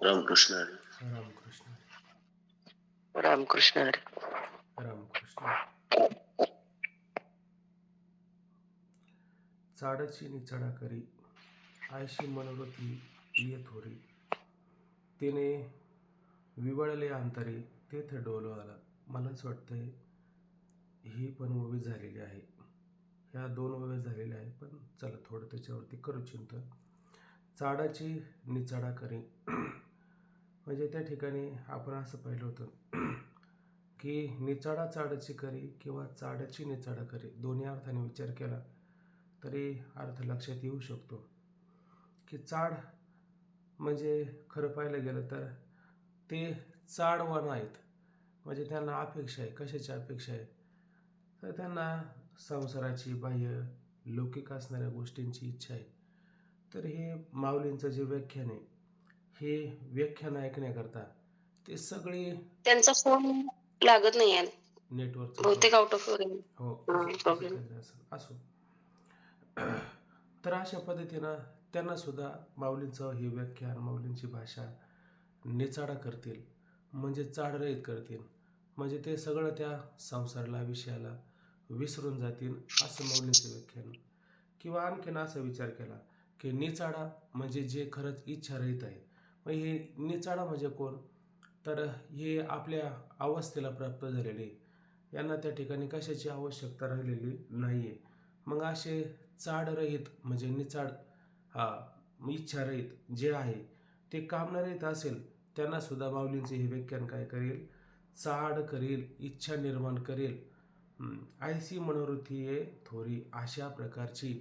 रामकृष्ण हरी. रामकृष्ण रामकृष्ण हरी. रामकृष्ण. चाडची निचडा करी आयशी मनोरथी ये थोरी, तिने विवळले अंतरे तेथे डोलो आला. मला असं वाटतंय ही पण ओवी झालेली आहे. ह्या दोन ओव्या झालेल्या आहेत, पण चला थोडं त्याच्यावरती करू चिंतन. चाडाची निचडा करी म्हणजे त्या ठिकाणी आपण असं पाहिलं होतं की निचाडा चाडाची करी किंवा चाडाची निचाडा करी, दोन्ही अर्थाने विचार केला तरी अर्थ लक्षात येऊ शकतो. की चाड म्हणजे खरं पाहिलं गेलं तर ते चाडवान आहेत, म्हणजे त्यांना अपेक्षा आहे. कशाची अपेक्षा आहे? तर त्यांना संसाराची, बाह्य लौकिक असणाऱ्या गोष्टींची इच्छा आहे. तर हे माऊलींचं जे व्याख्यान आहे, हे व्याख्यान ऐकण्याकरता ते सगळे त्यांचा फोन लागत नाही आहे, नेटवर्कचा बहुतेक आउट ऑफ हो प्रॉब्लेम. असो. तर अशा पद्धतीनं त्यांना सुद्धा माऊलींचं हे व्याख्यान, माऊलींची भाषा निचाडा करतील, म्हणजे चाडरहित करतील, म्हणजे ते सगळं त्या संसाराला, विषयाला विसरून जातील, असं माऊलींचं व्याख्यान. किंवा आणखीन असा विचार केला की निचाडा म्हणजे जे खरंच इच्छारहित आहे. मग हे निचाडा म्हणजे कोण? तर हे आपल्या अवस्थेला प्राप्त झालेले, यांना त्या ठिकाणी कशाची आवश्यकता राहिलेली नाही आहे. मग असे चाडरहित म्हणजे निचाड, इच्छारहित जे आहे ते कामनारहित असेल, त्यांना सुद्धा माऊलींचे हे व्याख्यान काय करेल? चाड करेल, इच्छा निर्माण करेल. आयसी मनोरथी ये थोरी, अशा प्रकारची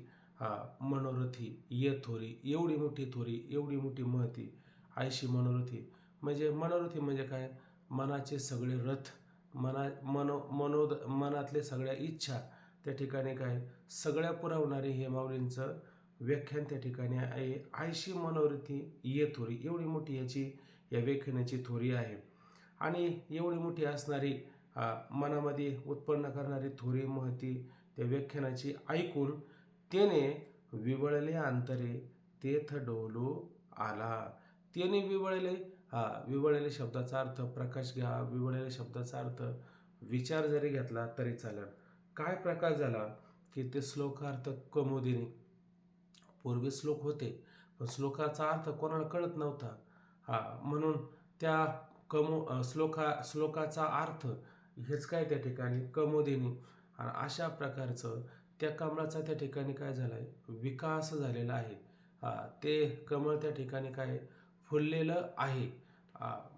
मनोरथी ये थोरी, एवढी मोठी थोरी, एवढी मोठी महती. आयशी मनोरथी म्हणजे मनोरथी म्हणजे काय? मनाचे सगळे रथ, मनातले सगळ्या इच्छा त्या ठिकाणी काय सगळ्या पुरवणारे हे माऊलींचं व्याख्यान त्या ठिकाणी आहे. आयशी मनोरथी ये थोरी, एवढी मोठी याची या व्याख्यानाची थोरी आहे. आणि एवढी मोठी असणारी मनामध्ये उत्पन्न करणारी थोरी महती त्या व्याख्यानाची ऐकून त्याने विवळले अंतरे तेथ डोलू आला. त्याने विवळले, विवळलेल्या शब्दाचा अर्थ प्रकाश घ्या, विवळलेल्या शब्दाचा अर्थ विचार जरी घेतला तरी चालेल. काय प्रकाश झाला? की ते श्लोकार्थ कमोदिनी, पूर्वी श्लोक होते पण श्लोकाचा अर्थ कोणाला कळत नव्हता. म्हणून त्या श्लोकाचा अर्थ हेच काय त्या ठिकाणी कमोदिनी, आणि अशा प्रकारचं त्या कमळाचा त्या ठिकाणी काय झाला आहे? विकास झालेला आहे. ते कमळ त्या ठिकाणी काय फुललेलं आहे.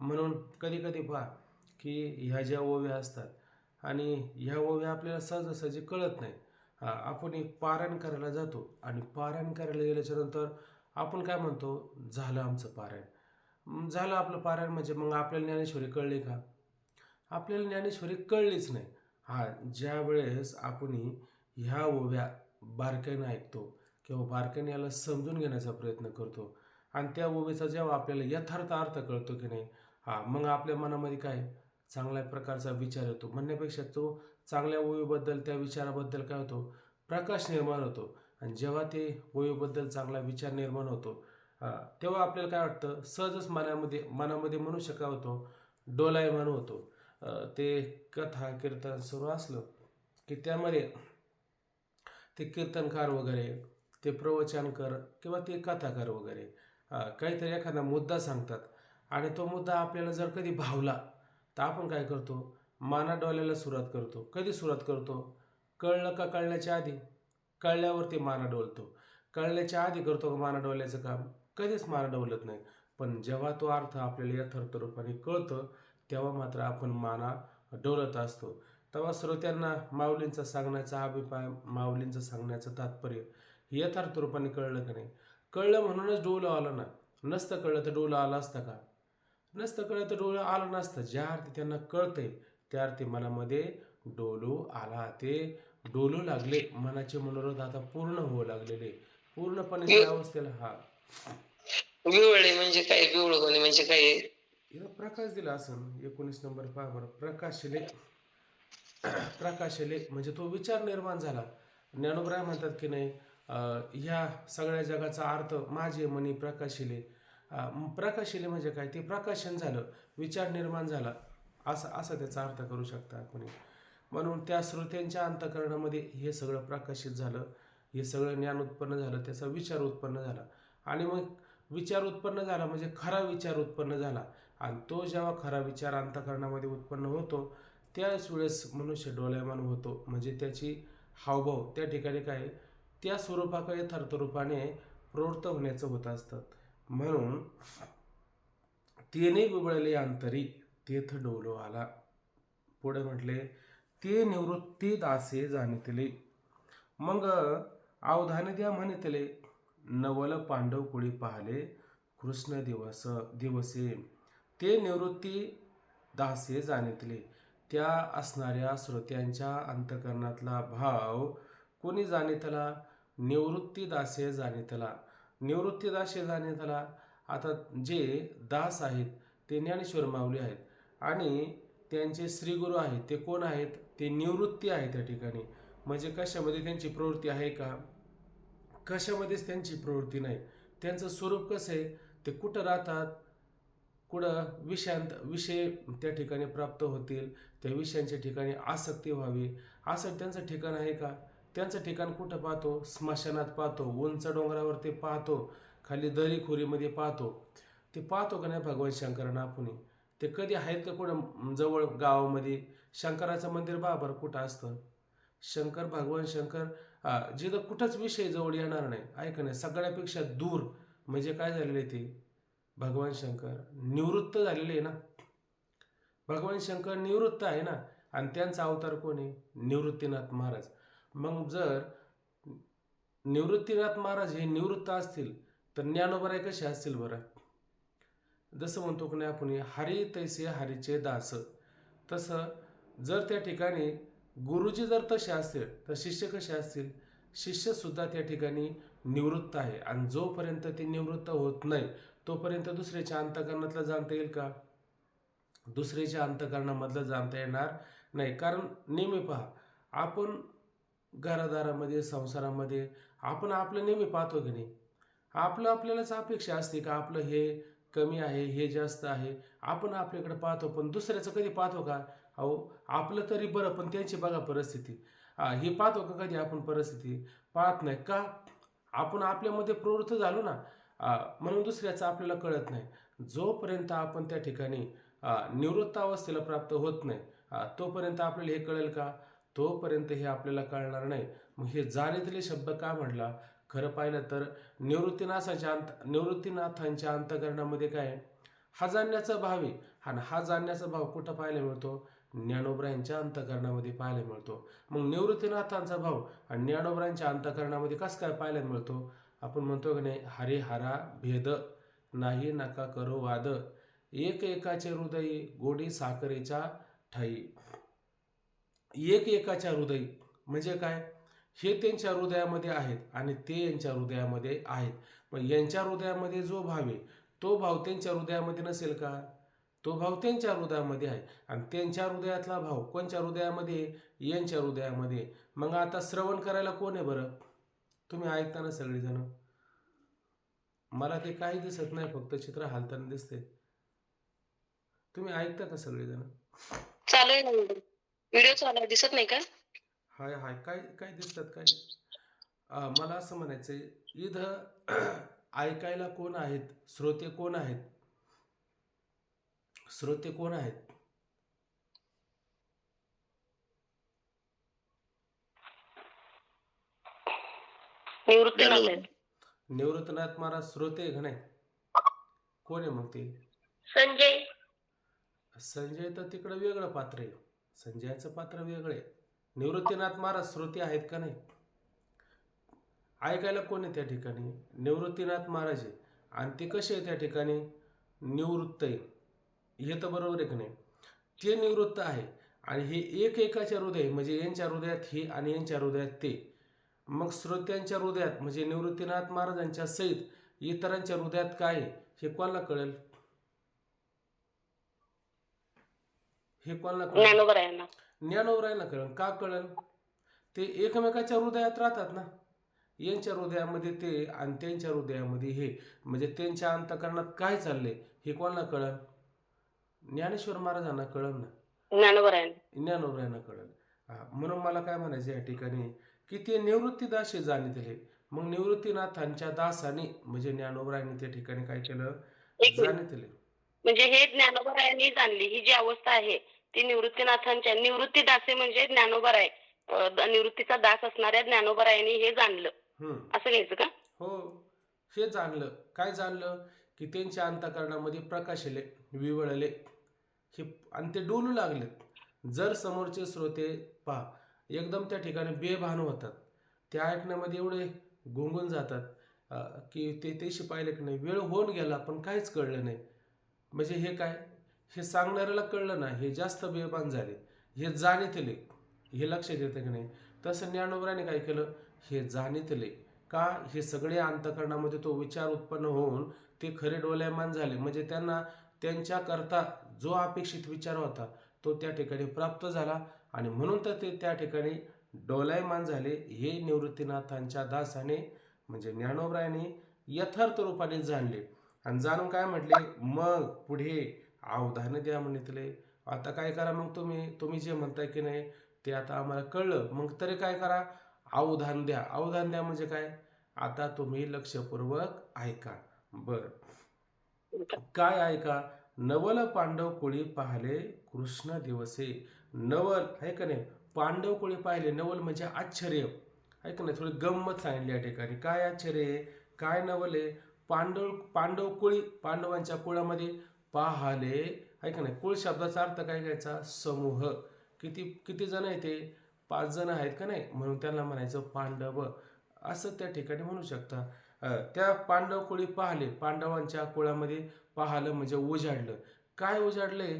म्हणून कधी कधी पहा की ह्या ज्या ओव्या असतात आणि ह्या ओव्या आपल्याला सहजासहजी कळत नाही. आपण एक पारायण करायला जातो आणि पारायण करायला गेल्याच्या नंतर आपण काय म्हणतो? झालं आमचं पारायण, झालं आपलं पारायण. म्हणजे मग आपल्याला ज्ञानेश्वरी कळली का? आपल्याला ज्ञानेश्वरी कळलीच नाही. ज्या वेळेस आपण ह्या ओव्या बारकाईने ऐकतो किंवा बारकाईने याला समजून घेण्याचा प्रयत्न करतो आणि त्या ओवीचा जेव्हा आपल्याला यथार्थ अर्थ कळतो की नाही, मग आपल्या मनामध्ये काय चांगल्या प्रकारचा विचार येतो. म्हणण्यापेक्षा तो चांगल्या ओवीबद्दल, त्या विचाराबद्दल काय होतो? प्रकाश निर्माण होतो. आणि जेव्हा ते ओवीबद्दल चांगला विचार निर्माण होतो, तेव्हा आपल्याला काय वाटतं? सहजच मनामध्ये मनुष्य काय होतो? डोलायमान होतो. ते कथा कीर्तन सुरू असलं की त्यामध्ये ते कीर्तनकार वगैरे, ते प्रवचनकर किंवा ते कथाकार वगैरे काहीतरी एखादा मुद्दा सांगतात आणि तो मुद्दा आपल्याला जर कधी भावला तर आपण काय करतो? माना डोलायला सुरुवात करतो. कधी सुरुवात करतो? कळलं का कळण्याच्या आधी? कळल्यावरती माना डोलतो. कळल्याच्या आधी करतो का माना डोलायचं काम? कधीच माना डोलत नाही. पण जेव्हा तो अर्थ आपल्याला यथार्थ रूपाने कळतो तेव्हा मात्र आपण माना डोलत असतो. तेव्हा श्रोत्यांना माऊलींचा सांगण्याचा अभिप्राय, माऊलींचं सांगण्याचं तात्पर्य यथार्थ रूपाने कळलं का नाही? कळलं म्हणूनच डोलं आलं ना. नसतं कळलं तर डोलं आलं असतं का? नसतं कळलं तर डोलं आलं नसतं. ज्या अर्थी त्यांना कळतंय त्या अर्थी मनामध्ये डोलू आला. ते डोलू लागले. मनाचे मनोरथ आता पूर्ण होऊ लागलेले, पूर्णपणे त्या अवस्थेला. विवळे म्हणजे काय? विवळ होणे म्हणजे काय? हिला प्रकाश दिला असं 19 नंबर पहा बरं. प्रकाशले, प्रकाशले म्हणजे तो विचार निर्माण झाला. ज्ञानोबराय म्हणतात की नाही, ह्या सगळ्या जगाचा अर्थ माझे मनी प्रकाशिले. प्रकाशिले म्हणजे काय, ते प्रकाशन झालं, विचार निर्माण झाला, असं असं त्याचा अर्थ करू शकता कोणी. म्हणून त्या श्रोत्यांच्या अंतःकरणामध्ये हे सगळं प्रकाशित झालं, हे सगळं ज्ञान उत्पन्न झालं, त्याचा विचार उत्पन्न झाला. आणि मग विचार उत्पन्न झाला म्हणजे खरा विचार उत्पन्न झाला. आणि तो जेव्हा खरा विचार अंतःकरणामध्ये उत्पन्न होतो त्याच वेळेस मनुष्य डोलायमान होतो. म्हणजे त्याची हावभाव त्या ठिकाणी काय, त्या स्वरूपाकडे थर्तरूपाने प्रवृत्त होण्याचं होत असतं. म्हणून तेने बिबळले अंतरी तेथ डोलो आला. पुढे म्हटले ते निवृत्ती दासे जाणितले. मग अवधान द्या म्हणितले नवल पांडव कुळी पाहले कृष्ण दिवसे. ते निवृत्ती दासे जाणितले. त्या असणाऱ्या श्रोत्यांच्या अंतकरणातला भाव कोणी जाणितला? निवृत्ती दासे जाणितला. निवृत्ती दासे जाणितला. आता जे दास आहेत ते ज्ञानेश्वर माऊली आहेत आणि त्यांचे श्रीगुरू आहेत ते कोण आहेत? ते निवृत्ती आहे त्या ठिकाणी. म्हणजे कशामध्ये त्यांची प्रवृत्ती आहे का? कशामध्येच त्यांची प्रवृत्ती नाही. त्यांचं स्वरूप कसं आहे? ते कुठं राहतात? कुठं विषय त्या ठिकाणी प्राप्त होतील, त्या विषयांच्या ठिकाणी आसक्ती व्हावी असं त्यांचं ठिकाण आहे का? त्यांचं ठिकाण कुठं पाहतो? स्मशानात पाहतो, उंच डोंगरावर ते पाहतो, खाली दरीखोरीमध्ये पाहतो. ते पाहतो का नाही भगवान शंकरांना आपण? ते कधी आहेत का कुठं जवळ गावामध्ये? शंकराचं मंदिर बरं कुठं असतं? भगवान शंकर जिथं कुठंच विषय जवळ येणार नाही, ऐका नाही, सगळ्यापेक्षा दूर म्हणजे काय झालेले ते भगवान शंकर निवृत्त झालेले आहे ना. भगवान शंकर निवृत्त आहे ना. आणि त्यांचा अवतार कोण आहे? निवृत्तीनाथ महाराज. मग जर निवृत्तीनाथ महाराज हे निवृत्त असतील तर ज्ञानोबराय कसे असतील बरं? जसं म्हणतो की नाही आपण हरी तैसे हरीचे दास, तसं जर त्या ठिकाणी गुरुजी जर तसे असतील तर शिष्य कसे असतील? शिष्य सुद्धा त्या ठिकाणी निवृत्त आहे. आणि जोपर्यंत ते निवृत्त होत नाही तोपर्यंत दुसऱ्याच्या अंतःकरणातलं जाणता येईल का? दुसऱ्याच्या अंतःकरणामधलं जाणता येणार नाही. कारण नेहमी पहा, आपण घरादारामध्ये संसारामध्ये आपण आपलं नेहमी पाहतो की नाही, आपल्यालाच अपेक्षा असते का आपलं हे कमी आहे, हे जास्त आहे, आपण आपल्याकडे पाहतो. पण दुसऱ्याचं कधी पाहतो का? अहो, आपलं तरी बरं, पण त्यांची बघा परिस्थिती. हे पाहतो का कधी आपण परिस्थिती? पाहत नाही का? आपण आपल्यामध्ये प्रवृत्त झालो ना, म्हणून दुसऱ्याचं आपल्याला कळत नाही. जोपर्यंत आपण त्या ठिकाणी निवृत्त अवस्थेला प्राप्त होत नाही तोपर्यंत आपल्याला हे कळेल का? तोपर्यंत हे आपल्याला कळणार नाही. मग हे जाणीतले शब्द का म्हटला? खरं पाहिलं तर निवृत्तीनाथांच्या अंतःकरणामध्ये काय हा जाणण्याचा भाव आहे. आणि हा जाणण्याचा भाव कुठं पाहायला मिळतो? ज्ञानोबरायांच्या अंतःकरणामध्ये पाहायला मिळतो. मग निवृत्तीनाथांचा भाव आणि ज्ञानोबरायांच्या अंतःकरणामध्ये कसं काय पाहायला मिळतो? आपण म्हणतो की नाही, हरे हरा भेद नाही नका करो वाद, एक एकाचे हृदयी गोडी साखरेच्या ठाई. एक एकाच्या हृदयी म्हणजे काय? हे त्यांच्या हृदयामध्ये आहेत आणि ते यांच्या हृदयामध्ये आहेत. पण यांच्या हृदयामध्ये जो भाव आहे तो भाव त्यांच्या हृदयामध्ये नसेल का? तो भाव त्यांच्या हृदयामध्ये आहे. आणि त्यांच्या हृदयातला भाव कोणच्या हृदयामध्ये? यांच्या हृदयामध्ये. मग आता श्रवण करायला कोण आहे बरं? तुम्ही ऐकताना सगळेजण. मला ते काही दिसत नाही, फक्त चित्र हालताना दिसते. तुम्ही ऐकता का सगळेजण? चालू आहे ना व्हिडिओ चालू आहे, दिसत नाही का? हाय हाय, काय काय दिसतात काय? मला असं म्हणायचंय, इथं ऐकायला कोण आहेत? श्रोते कोण आहेत? श्रोते कोण आहेत? निवृत्तीनाथ आहे. निवृत्तनाथ महाराज श्रोते आहे का नाही? कोण आहे मग ते? संजय. संजय तर तिकडं वेगळं पात्र आहे. संजयाचं पात्र वेगळं आहे. निवृत्तीनाथ महाराज श्रोते आहेत का नाही? ऐकायला कोण आहे त्या ठिकाणी? निवृत्तीनाथ महाराज आहे. आणि ते कसे आहे त्या ठिकाणी? निवृत्त आहे. हे तर बरोबर आहे का नाही? ते निवृत्त आहे आणि हे एक एकाच्या हृदय म्हणजे यांच्या हृदयात हे आणि यांच्या हृदयात ते. मग श्रोत्यांच्या हृदयात म्हणजे निवृत्तीनाथ महाराजांच्या सहित इतरांच्या हृदयात काय हे कोणाला कळेल? हे कोणाला कळेल? ज्ञानोबरायांना कळेल. का कळेल? ते एकमेकाच्या हृदयात राहतात ना. यांच्या हृदयामध्ये ते आणि त्यांच्या हृदयामध्ये हे, म्हणजे त्यांच्या अंतःकरणात काय चाललंय हे कोणाला कळलं? ज्ञानेश्वर महाराजांना कळलं ना, ज्ञानोबा आहे. ज्ञानोबरायांना कळलं. म्हणून मला काय म्हणायचं या ठिकाणी की ते निवृत्तीदासी जाणितले. मग निवृत्तीनाथांच्या दासाने म्हणजे ज्ञानोबरायांनी त्या ठिकाणी काय केलं? एक मिनिट. जाणितले. म्हणजे हे ज्ञानोबा यांनी जाणली ही जी अवस्था आहे ती निवृत्तीनाथांच्या निवृत्तीदासी म्हणजे ज्ञानोबा राय निवृत्तीचा दास असणाऱ्या ज्ञानोबा यांनी हे जाणलं हम्म. असं घ्यायचं का? हो, हे जाणलं. काय जाणलं? की त्यांच्या अंतःकरणामध्ये प्रकाशले, विवळले हे आणि ते डोलू लागलेत. जर समोरचे श्रोते पहा एकदम त्या ठिकाणी बेभान होतात, ते ऐकण्यामध्ये एवढे गुंगून जातात की ते तेशी पाहिले की नाही वेळ होऊन गेला पण काहीच कळलं नाही. म्हणजे हे काय? हे सांगणाऱ्याला कळलं ना, हे जास्त बेभान झाले, हे जाणितले, हे लक्षात येतं की नाही? तसं ज्ञानोबराने काय केलं? हे जाणितले का? हे सगळे अंतःकरणामध्ये तो विचार उत्पन्न होऊन ते खरे डोलायमान झाले. म्हणजे त्यांना त्यांच्याकरता जो अपेक्षित विचार होता तो त्या ठिकाणी प्राप्त झाला आणि म्हणून तर ते त्या ठिकाणी डोलायमान झाले. हे निवृत्तीनाथांच्या दासाने म्हणजे ज्ञानोबरायाने यथार्थ रूपाने जाणले आणि जाणून काय म्हटले? मग पुढे अवधान द्या म्हणितले. आता काय करा मग तुम्ही जे म्हणताय की नाही ते आता आम्हाला कळलं, मग तरी काय करा? अवधान द्या. अवधान द्या म्हणजे काय? आता तुम्ही लक्षपूर्वक ऐका. बर, काय ऐका? नवल पांडव कोळी पाहिले कृष्ण दिवसे. नवल आहे का नाही? पांडव कोळी पाहिले. नवल म्हणजे आश्चर्य आहे का नाही? थोडी गंमत सांगितली या ठिकाणी. काय आश्चर्य आहे? काय नवल आहे? पांडव कुळी, पांडवांच्या कुळामध्ये पाहाले आहे का नाही? कुळ शब्दाचा अर्थ काय घ्यायचा? समूह. किती किती जण आहे ते? 5 जण आहेत का नाही? म्हणून त्यांना म्हणायचं पांडव असं त्या ठिकाणी म्हणू शकता. त्या पांडव कुळी पाहिले, पांडवांच्या कुळामध्ये पाहिलं म्हणजे उजाडलं. काय उजाडले?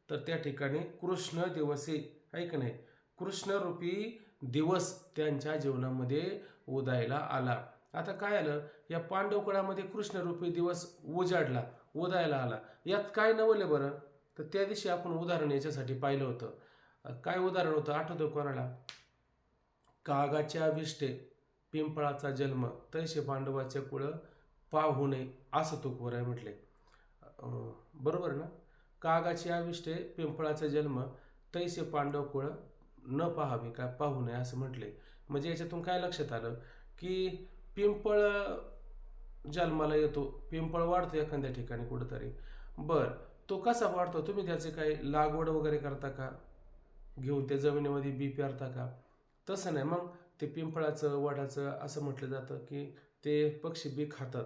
तर त्या ठिकाणी कृष्ण दिवसे आहे का नाही? कृष्णरूपी दिवस त्यांच्या जीवनामध्ये उदयाला आला. आता काय आलं? या पांडव कुळामध्ये कृष्णरूपी दिवस उजाडला, उदयाला आला. यात काय नवले बरं? तर त्या दिवशी आपण उदाहरण याच्यासाठी पाहिलं होतं. काय उदाहरण होतं आठवतं कोणाला? कागाच्या विष्टे पिंपळाचा जन्म तैसे पांडवाचे कुळ पाहू नये असं तुकोराय म्हटले. बरोबर ना? कागाची आविष्टे पिंपळाचा जन्म तैसे पांडव कुळ न पाहावे का पाहू नये असं म्हटले. म्हणजे याच्यातून काय लक्षात आलं की पिंपळ जन्माला येतो, पिंपळ वाढतो एखाद्या ठिकाणी कुठंतरी. बर, तो कसा वाढतो? तुम्ही त्याचे काही लागवड वगैरे करता का? घेऊन त्या जमिनीमध्ये बी पेरता का? तसं नाही. मग ते पिंपळाचं वडाचं असं म्हटलं जातं की ते पक्षी बी खातात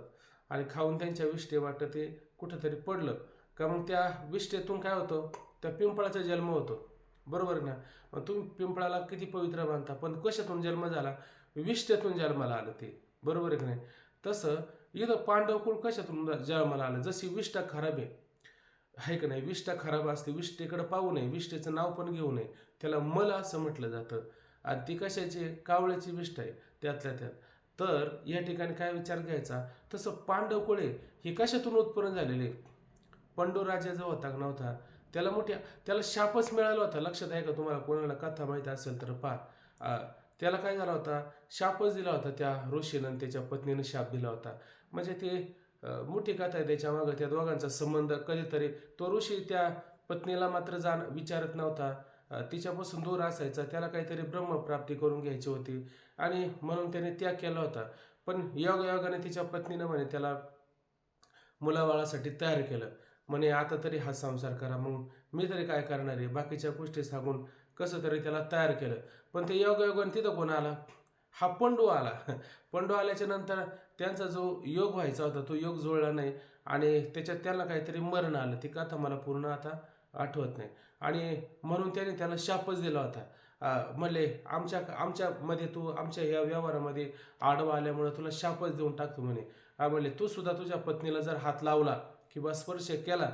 आणि खाऊन त्यांच्या विष्टे वाटतं ते कुठंतरी पडलं का मग त्या विष्टेतून काय होतं? त्या पिंपळाचा जन्म होतो. बरोबर ना? मग तुम्ही पिंपळाला किती पवित्र मानता, पण कशातून जन्म झाला? विष्टेतून जन्माला आलं ते. बरोबर आहे की नाही? तसं इथं पांडवकुळ कशातून जन्माला आलं? जशी विष्ठा खराब आहे का नाही? विष्ठा खराब असते, विष्ठेकडे पाहू नये, विष्ठेचं नाव पण घेऊ नये. त्याला मल असं म्हटलं जातं आणि ती कशाची? कावळ्याची विष्ठ आहे त्यातल्या त्यात. तर या ठिकाणी काय विचार घ्यायचा? तसं पांडवकुळे हे कशातून उत्पन्न झालेले? पंडू राजा जो होता नव्हता त्याला शापच मिळाला होता. लक्षात आहे का तुम्हाला? कोणाला कथा माहिती असेल तर पहा. त्याला काय झाला होता? शापच दिला होता. त्या ऋषीनं त्याच्या पत्नीनं शाप दिला होता. म्हणजे ते मोठी कथा आहे त्याच्या मागं. त्या दोघांचा संबंध कधीतरी तो ऋषी त्या पत्नीला मात्र विचारत नव्हता, तिच्यापासून दूर असायचा. त्याला काहीतरी ब्रह्मप्राप्ती करून घ्यायची होती आणि म्हणून त्याने त्याग केला होता. पण योगायोगाने तिच्या पत्नीनं म्हणे त्याला मुलाबाळासाठी तयार केलं. म्हणे आता तरी हा संसार करा. मग मी तरी काय करणार आहे? बाकीच्या गोष्टी सांगून कसं तरी त्याला तयार केलं. पण ते योगायोगाने तिथं कोण आला? हा पंडू आला. पंडू आल्याच्या नंतर त्यांचा जो योग व्हायचा होता तो योग जुळला नाही आणि त्याच्यात त्याला काहीतरी मरण आलं. ती कथा मला पूर्ण आता आठवत नाही आणि म्हणून त्याने त्याला शापच दिला होता. म्हणले आमच्यामध्ये तू आमच्या या व्यवहारामध्ये आडवा आल्यामुळे तुला शापच देऊन टाकतो म्हणे. म्हणले तू सुद्धा तुझ्या पत्नीला जर हात लावला किंवा स्पर्श केला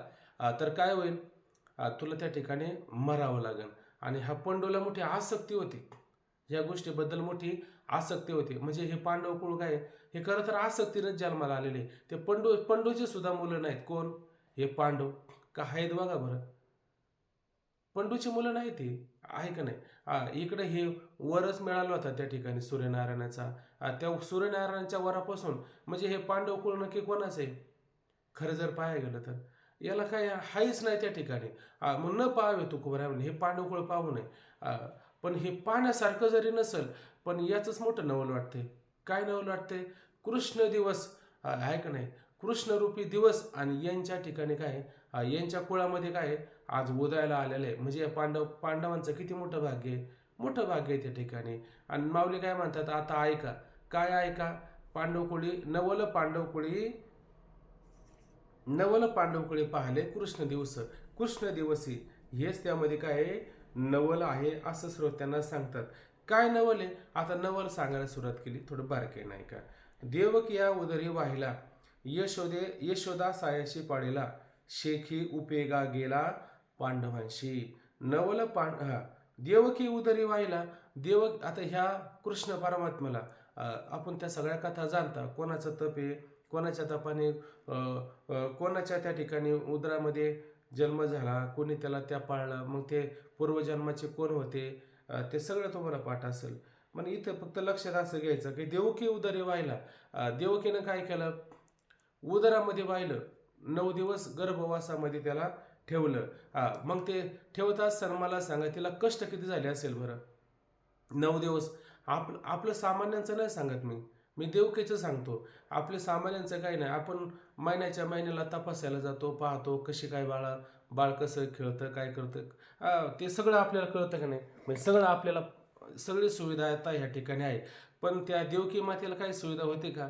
तर काय होईल? तुला त्या ठिकाणी मरावं लागेल. आणि हा पंडूला मोठी आसक्ती होती, या गोष्टीबद्दल मोठी आसक्ती होती. म्हणजे हे पांडव कुळ काय हे खरं तर आसक्तीनंच जन्माला आलेले. ते पंडूचे सुद्धा मुलं नाहीत. कोण? हे पांडव का आहेत बघा बरं. पंडूची मुलं नाही ती आहे का नाही? इकडे हे वरच मिळाला होता त्या ठिकाणी सूर्यनारायणाचा त्या सूर्यनारायणाच्या वरापासून म्हणजे हे पांडव कुळ नक्की कोणाचं आहे खरं जर पाहायला गेलं तर याला काय हाईच नाही त्या ठिकाणी. मग न पाहावे तुकोबराय म्हणजे हे पांडव कुळ पाहू नये. पण हे पाहण्यासारखं जरी नसेल पण याचंच मोठं नवल वाटते. काय नवल वाटते? कृष्ण दिवस आहे का नाही, कृष्णरूपी दिवस आणि यांच्या ठिकाणी काय यांच्या कुळामध्ये काय आज उदयाला आलेलं आहे. म्हणजे या पांडवांचं किती मोठं भाग्य आहे, मोठं भाग्य आहे त्या ठिकाणी. आणि माऊली काय म्हणतात, आता ऐका. काय ऐका? नवल पांडवकुळी पाहिले कृष्ण दिवस. कृष्ण दिवसी हेच त्यामध्ये काय आहे, नवल आहे असं श्रोत्यांना सांगतात. काय नवल आहे? आता नवल सांगायला सुरुवात केली, थोडं बारके नाही का. देवकी या उदरी वाहिला, यशोदा सायाशी पाळीला, शेखी उपेगा गेला पांडवांशी. देवकी उदरी वाहिला. आता ह्या कृष्ण परमात्म्याला आपण त्या सगळ्या कथा जाणता. कोणाचं तप आहे, कोणाच्या तपाने कोणाच्या त्या ठिकाणी उदरामध्ये जन्म झाला, कोणी त्याला त्या पाळला, मग ते पूर्वजन्माचे कोण होते ते सगळं तुम्हाला पाठ असेल. पण इथं फक्त लक्षात असं घ्यायचं की देवकी उदरी वाहिला. देवकीनं काय केलं? उदरामध्ये वाहिलं. 9 दिवस गर्भवासामध्ये त्याला ठेवलं. मग ते ठेवत असताना मला सांगा तिला कष्ट किती झाले असेल बरं? 9 दिवस. आपलं सामान्यांचं नाही सांगत मी देवकीचं सांगतो. आपल्या सामान्यांचं काही नाही. आपण महिन्याच्या महिन्याला तपासायला जातो, पाहतो कशी काय बाळ कसं खेळतं, काय करतं, ते सगळं आपल्याला कळतं का नाही? म्हणजे सगळं आपल्याला सगळी सुविधा आता ह्या ठिकाणी आहे. पण त्या देवकी मातेला काही सुविधा होती का?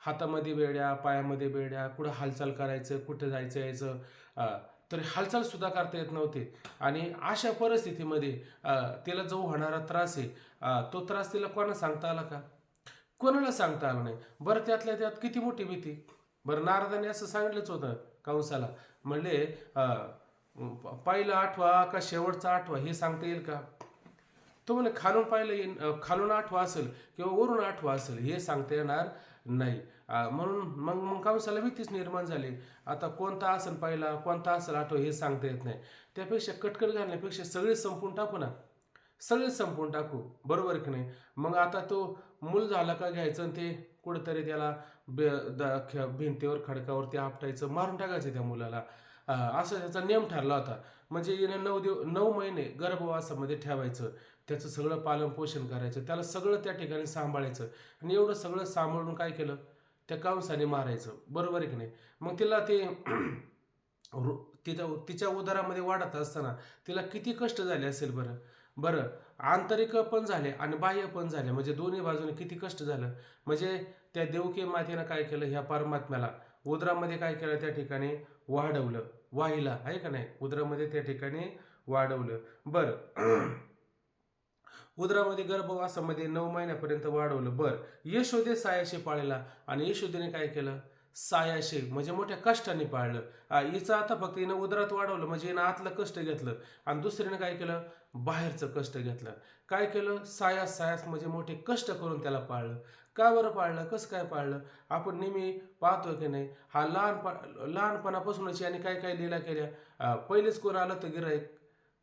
हातामध्ये बेड्या, पायामध्ये बेड्या, कुठं हालचाल करायचं, कुठं जायचं यायचं, तर हालचाल सुद्धा करता येत नव्हते. आणि अशा परिस्थितीमध्ये तिला जो होणारा त्रास आहे तो त्रास तिला कोणाला सांगता आला का? कोणाला सांगता आलं नाही. बरं त्यातल्या त्यात किती मोठी भीती. बरं नारदाने असं सांगितलंच होतं कंसाला, म्हणले पहिला आठवा का शेवटचा आठवा हे सांगता येईल का? तो म्हणे खालून पाहिलं येईल, खालून आठवा असेल किंवा वरून आठवा असेल हे सांगता येणार नाही. म्हणून मग कंसाला भीतीच निर्माण झाली. आता कोणता असेल पहिला, कोणता असेल आठवा हे सांगता येत नाही. त्यापेक्षा कटकट घालण्यापेक्षा सगळे संपून टाकू ना, सगळे संपून टाकू, बरोबर की नाही? मग आता तो मूल झाला का घ्यायचं आणि ते कुठंतरी त्याला भिंतीवर खडकावरती आपटायचं, मारून टाकायचं त्या मुलाला. असा त्याचा नियम ठरला होता. म्हणजे येणं 9 महिने गर्भवासामध्ये ठेवायचं, त्याचं सगळं पालन पोषण करायचं, त्याला सगळं त्या ठिकाणी सांभाळायचं. आणि एवढं सगळं सांभाळून काय केलं? त्या कंसाने मारायचं, बरोबर आहे की नाही? मग तिला ते तिच्या उदरामध्ये वाढत असताना तिला किती कष्ट झाले असेल बरं आंतरिक पण झाले आणि बाह्य पण झाले. म्हणजे दोन्ही बाजूने किती कष्ट झालं. म्हणजे त्या देवकी मातेनं काय केलं? ह्या परमात्म्याला उदरामध्ये काय केलं? त्या ठिकाणी वाढवलं, वाहिला आहे का नाही? उदरामध्ये त्या ठिकाणी वाढवलं. बरं उदरामध्ये गर्भवासामध्ये 9 महिन्यापर्यंत वाढवलं. बरं यशोदे सायाशी पाळला. आणि यशोदेने काय केलं? सायाशी म्हणजे मोठ्या कष्टाने पाळलं. हिचं आता फक्त हिनं उदरात वाढवलं म्हणजे हिनं आतलं कष्ट घेतलं. आणि दुसरीनं काय केलं? बाहेरचं कष्ट घेतलं. काय केलं? सायास म्हणजे मोठे कष्ट करून त्याला पाळलं. का बरं पाळलं? कसं काय पाळलं? आपण नेहमी पाहतो की नाही, हा लहानपणापासूनच याने काय काय लीला केल्या. पहिलेच कोण आलं तर गिराईक,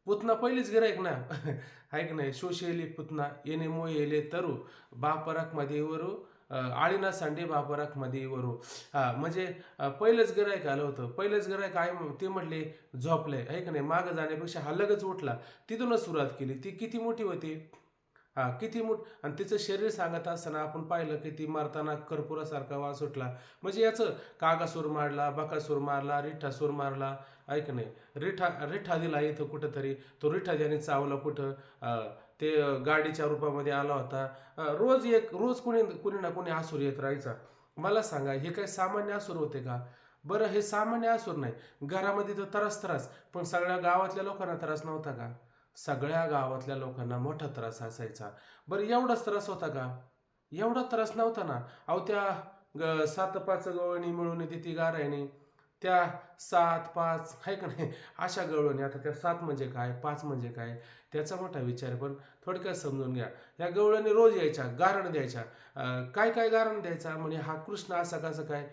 पुतना पहिलीच गिराईक ना आहे की नाही? शोषेली पुतना येणे मोयेले तरू, बापराक मध्ये आळीना सांडे बापराक मध्ये म्हणजे पहिलंच गिरायक आलं होतं. पहिलंच गिरायक आहे ते म्हटले झोपलंय आहे का नाही? मागं जाण्यापेक्षा हा लगेच उठला, तिथूनच सुरुवात केली. ती किती मोठी होती, किती आणि तिचं शरीर सांगत असताना आपण पाहिलं की ती मारताना कर्पुरासारखा वास सुटला. म्हणजे याचं कागासूर मारला, बकासूर मारला, रिठासूर मारला आहे का नाही? रिठा दिला इथं कुठंतरी, तो रिठा त्याने चावला कुठं, ते गाडीच्या रूपामध्ये आला होता. रोज कुणी ना कुणी आसूर येत राहायचा. मला सांगा हे काय सामान्य आसूर होते का? बरं हे सामान्य आसूर नाही, घरामध्ये तर त्रास, पण सगळ्या गावातल्या लोकांना त्रास नव्हता का? सगळ्या गावातल्या लोकांना मोठा त्रास असायचा. बरं एवढाच त्रास होता का? एवढा त्रास नव्हता ना. अहो त्या 7-5 गवळणी मिळून येते ती गारायने, त्या 7-5 आहे का नाही अशा गवळणी. आता त्या 7 म्हणजे काय, 5 म्हणजे काय, त्याचा मोठा विचार. पण थोडक्यात समजून घ्या. या गवळणी रोज यायच्या, गारण द्यायच्या. काय काय गारण द्यायचा? म्हणजे हा कृष्ण असा कसं काय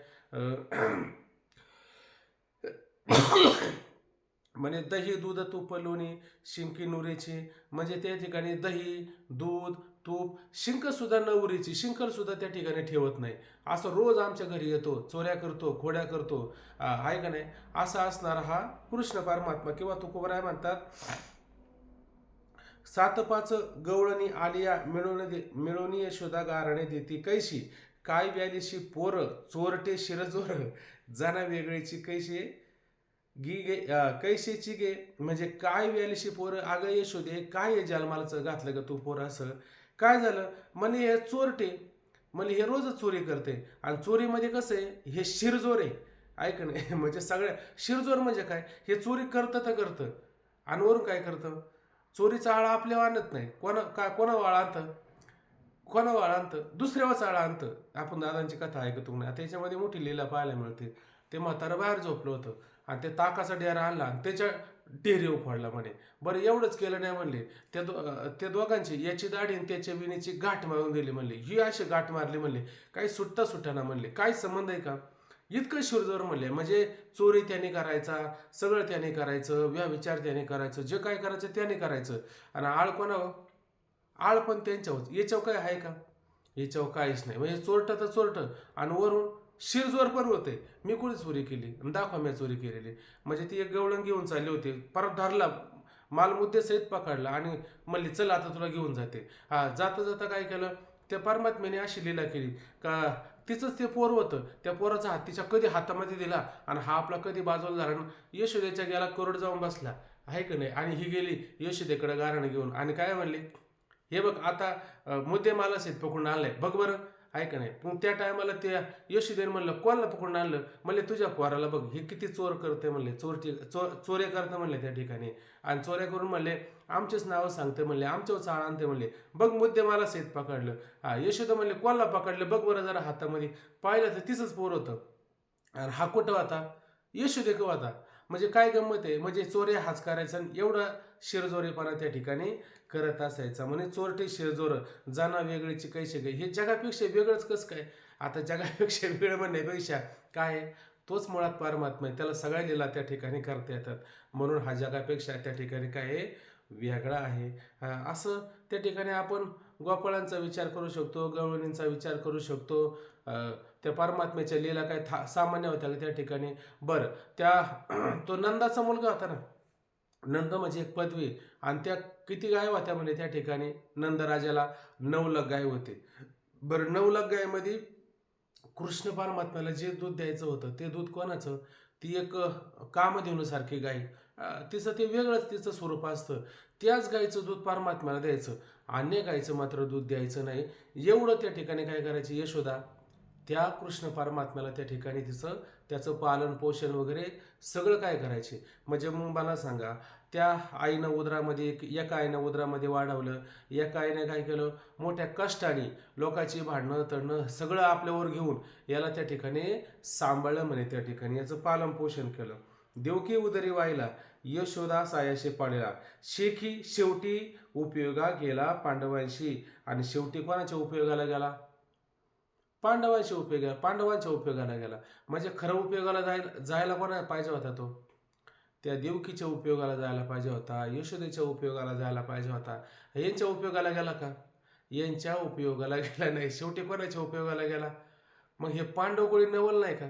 म्हणजे दही दूध तूप लोणी शिंकी नुरेची, म्हणजे त्या ठिकाणी दही दूध तूप शिंक सुद्धा नवरीची शिंकल सुद्धा त्या ठिकाणी ठेवत नाही. असं रोज आमच्या घरी येतो, चोऱ्या करतो, खोड्या करतो, आहे का नाही, असा असणारा हा कृष्ण परमात्मा किंवा तुकोबराय म्हणतात, 7-5 गवळणी आलिया मिळवून यशोदा गारणे देती कैशी, काय व्यालीशी पोर चोरटे शिरजोर, जाना वेगळीची कैशी गी गे कैशीची गे, म्हणजे काय व्यालीशी पोर, अगं यशोदे काय हे जन्मालाच घातलं ग तू पोर, असं काय झालं म्हणे, हे चोरटे म्हणजे हे रोजच चोरी करते, आणि चोरीमध्ये कसं आहे हे शिरजोर आहे, ऐक नाही म्हणजे सगळ्या शिरजोर म्हणजे काय, हे चोरी करतं तर करतं, आणि वरून काय करतं, चोरीचा आळा आपल्यावर आणत नाही, कोणा वाळा आणतं, कोणा वाळा आणतं, दुसऱ्यावर आळा आणतं. आपण दादांची कथा ऐकतो नाही, त्याच्यामध्ये मोठी लीला पाहायला मिळते. ते म्हातारं बाहेर झोपलं होतं आणि ते ताकाचा डेरा आणला आणि त्याच्या डेरीवर फोडला म्हणे. बरं एवढंच केलं नाही म्हणले, त्या दोघांची याची दाढी आणि त्याच्या विणीची गाठ मारून दिली म्हणले, ही अशी गाठ मारली म्हणले, काही सुटता म्हणले, काय संबंध आहे का, इतकं शिरजोर म्हणले, म्हणजे चोरी त्याने करायचा, सगळं त्याने करायचं, व्यभिचार त्याने करायचं, जे काय करायचं त्याने करायचं, आणि आळ कोणावर, आळ पण त्यांच्यावर, याच्यावर काय आहे का, याच्यावर काहीच नाही, म्हणजे चोरटं तर चोरटं, आणि वरून शिरजोर पण होते, मी कुठे चोरी केली दाखवा मी चोरी केलेली, म्हणजे ती एक गवळण घेऊन चालली होती, परत धरला मालमुद्दे सहित पकडला आणि म्हणली चल आता तुला घेऊन जाते. हा जाता जाता काय केलं, त्या परमात्म्याने अशी लीला केली का तिचंच ते पोर होतं, त्या पोराचा हात तिच्या कधी हातामध्ये दिला आणि हा आपला कधी बाजूला झाला, यशोदेच्या गेला करोड जाऊन बसला, आहे का नाही, आणि ही गेली यशोदेकडे गारण घेऊन आणि काय म्हणली, हे बघ आता मुद्दे मालाच आहेत पकडून आणलाय बघ बरं, आहे का नाही. मग त्या टायमाला त्या यशोदेन म्हणलं कोणाला पकडून आणलं, म्हणले तुझ्या पोराला बघ हे किती चोर करते म्हणले, चोऱ्या करतं म्हणले त्या ठिकाणी, आणि चोऱ्या करून म्हणले आमचेच नावं सांगते म्हणले, आमच्यावर चाळ आणते म्हणले, बघ मुद्दे मला सेत पकडलं. यशोदा म्हणले कोणाला पकडलं बघ बरं जरा हातामध्ये, पाहिलं तर तिचंच पोर होतं, आणि हा कुठं होता, यशोदे का होता. म्हणजे काय गंमत आहे, म्हणजे चोऱ्या हाच करायचा आणि एवढा शिरजोरेपणा त्या ठिकाणी करत असायचा, म्हणजे चोरटे शिरजोर जाना वेगळीची कैसे गई, हे जगापेक्षा वेगळंच कसं काय, आता जगापेक्षा वेगळं म्हणण्यापेक्षा काय आहे, तोच मुळात परमात्मा आहे, त्याला सगळ्या लीला त्या ठिकाणी करता येतात, म्हणून हा जगापेक्षा त्या ठिकाणी काय आहे वेगळा आहे. असं त्या ठिकाणी आपण गोपाळांचा विचार करू शकतो, गवळणींचा विचार करू शकतो, त्या परमात्म्याच्या लीला काय सामान्य होत्या त्या ठिकाणी. बरं त्या तो नंदाचा मुलगा होता ना, नंद म्हणजे एक पदवी, आणि त्या किती गाय होत्या म्हणजे त्या ठिकाणी नंदराजाला 9 लाख गाय होते. बरं 9 लाख गायमध्ये कृष्ण परमात्म्याला जे दूध द्यायचं होतं ते दूध कोणाचं, ती एक कामधेनूसारखी गाय, तिचं ते वेगळंच तिचं स्वरूप असतं, त्याच गायचं दूध परमात्म्याला द्यायचं, अन्य गायचं मात्र दूध द्यायचं नाही. एवढं त्या ठिकाणी काय करायची यशोदा, त्या कृष्ण परमात्म्याला त्या ठिकाणी त्याचं पालन पोषण वगैरे सगळं काय करायचे. म्हणजे मग मला सांगा, त्या आईनं उदरामध्ये एका आईनं उदरामध्ये वाढवलं, एका आईने काय केलं, मोठ्या कष्टाने लोकांची भांडणं तडणं सगळं आपल्यावर घेऊन याला त्या ठिकाणी सांभाळलं म्हणे, त्या ठिकाणी याचं पालन पोषण केलं. देवकी उदरी वाहिला यशोदा सायाशी पाळला, शेखी शेवटी उपयोगा गेला पांडवांशी, आणि शेवटी कोणाच्या उपयोगाला गेला, पांडवांच्या उपयोगाला गेला. म्हणजे खरं उपयोगाला जायला कोणा पाहिजे होता, तो त्या देवकीच्या उपयोगाला जायला पाहिजे होता, यशोदेच्या उपयोगाला जायला पाहिजे होता. यांच्या उपयोगाला गेला का, यांच्या उपयोगाला गेला नाही, शेवटी कोणाच्या उपयोगाला गेला, मग हे पांडवकुळी नवल नाही का,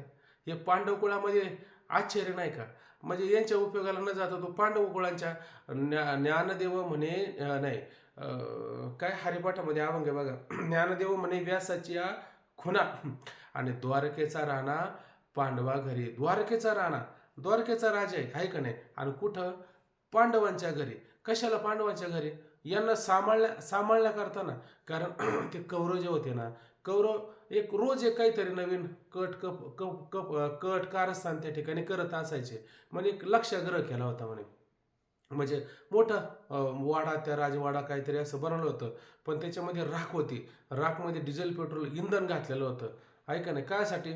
हे पांडवकुळामध्ये आश्चर्य नाही का, म्हणजे यांच्या उपयोगाला न जाता तो पांडवकुळांच्या ज्ञानदेव म्हणे नाही काय हरिपाठामध्ये अभंग आहे बघा, ज्ञानदेव म्हणे व्यासाची खुना, आणि द्वारकेचा राणा पांडवा घरी, द्वारकेचा राजा आहे का नाही, आणि कुठं पांडवांच्या घरी, कशाला पांडवांच्या घरी, यांना सांभाळल्या करताना, कारण ते कौरव जे होते ना, कौरव एक रोज एक काहीतरी नवीन कट कारस्थान त्या ठिकाणी करत असायचे, म्हणजे एक लक्षाग्रह केला होता म्हणे, म्हणजे मोठा वाडा, त्या राजवाडा काहीतरी असं बनवलं होतं, पण त्याच्यामध्ये राख होती, राखमध्ये डिझेल पेट्रोल इंधन घातलेलं होतं, ऐका नाही कायसाठी,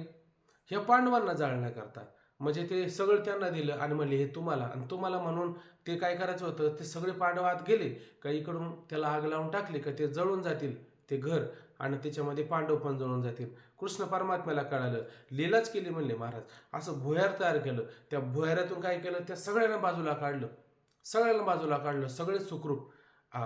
ह्या पांडवांना जाळण्याकरता, म्हणजे ते सगळं त्यांना दिलं आणि म्हणले हे तुम्हाला, आणि तुम्हाला म्हणून ते काय करायचं होतं, ते सगळे पांडव आत गेले का इकडून त्याला आग लावून टाकली का ते जळून जातील ते घर, आणि त्याच्यामध्ये पांडव पण जळून जातील. कृष्ण परमात्म्याला कळालं, लीलाच केली म्हणले महाराज. असं भुयार तयार केलं. त्या भुयारातून काय केलं, त्या सगळ्यांना बाजूला काढलं. सगळे सुखरूप,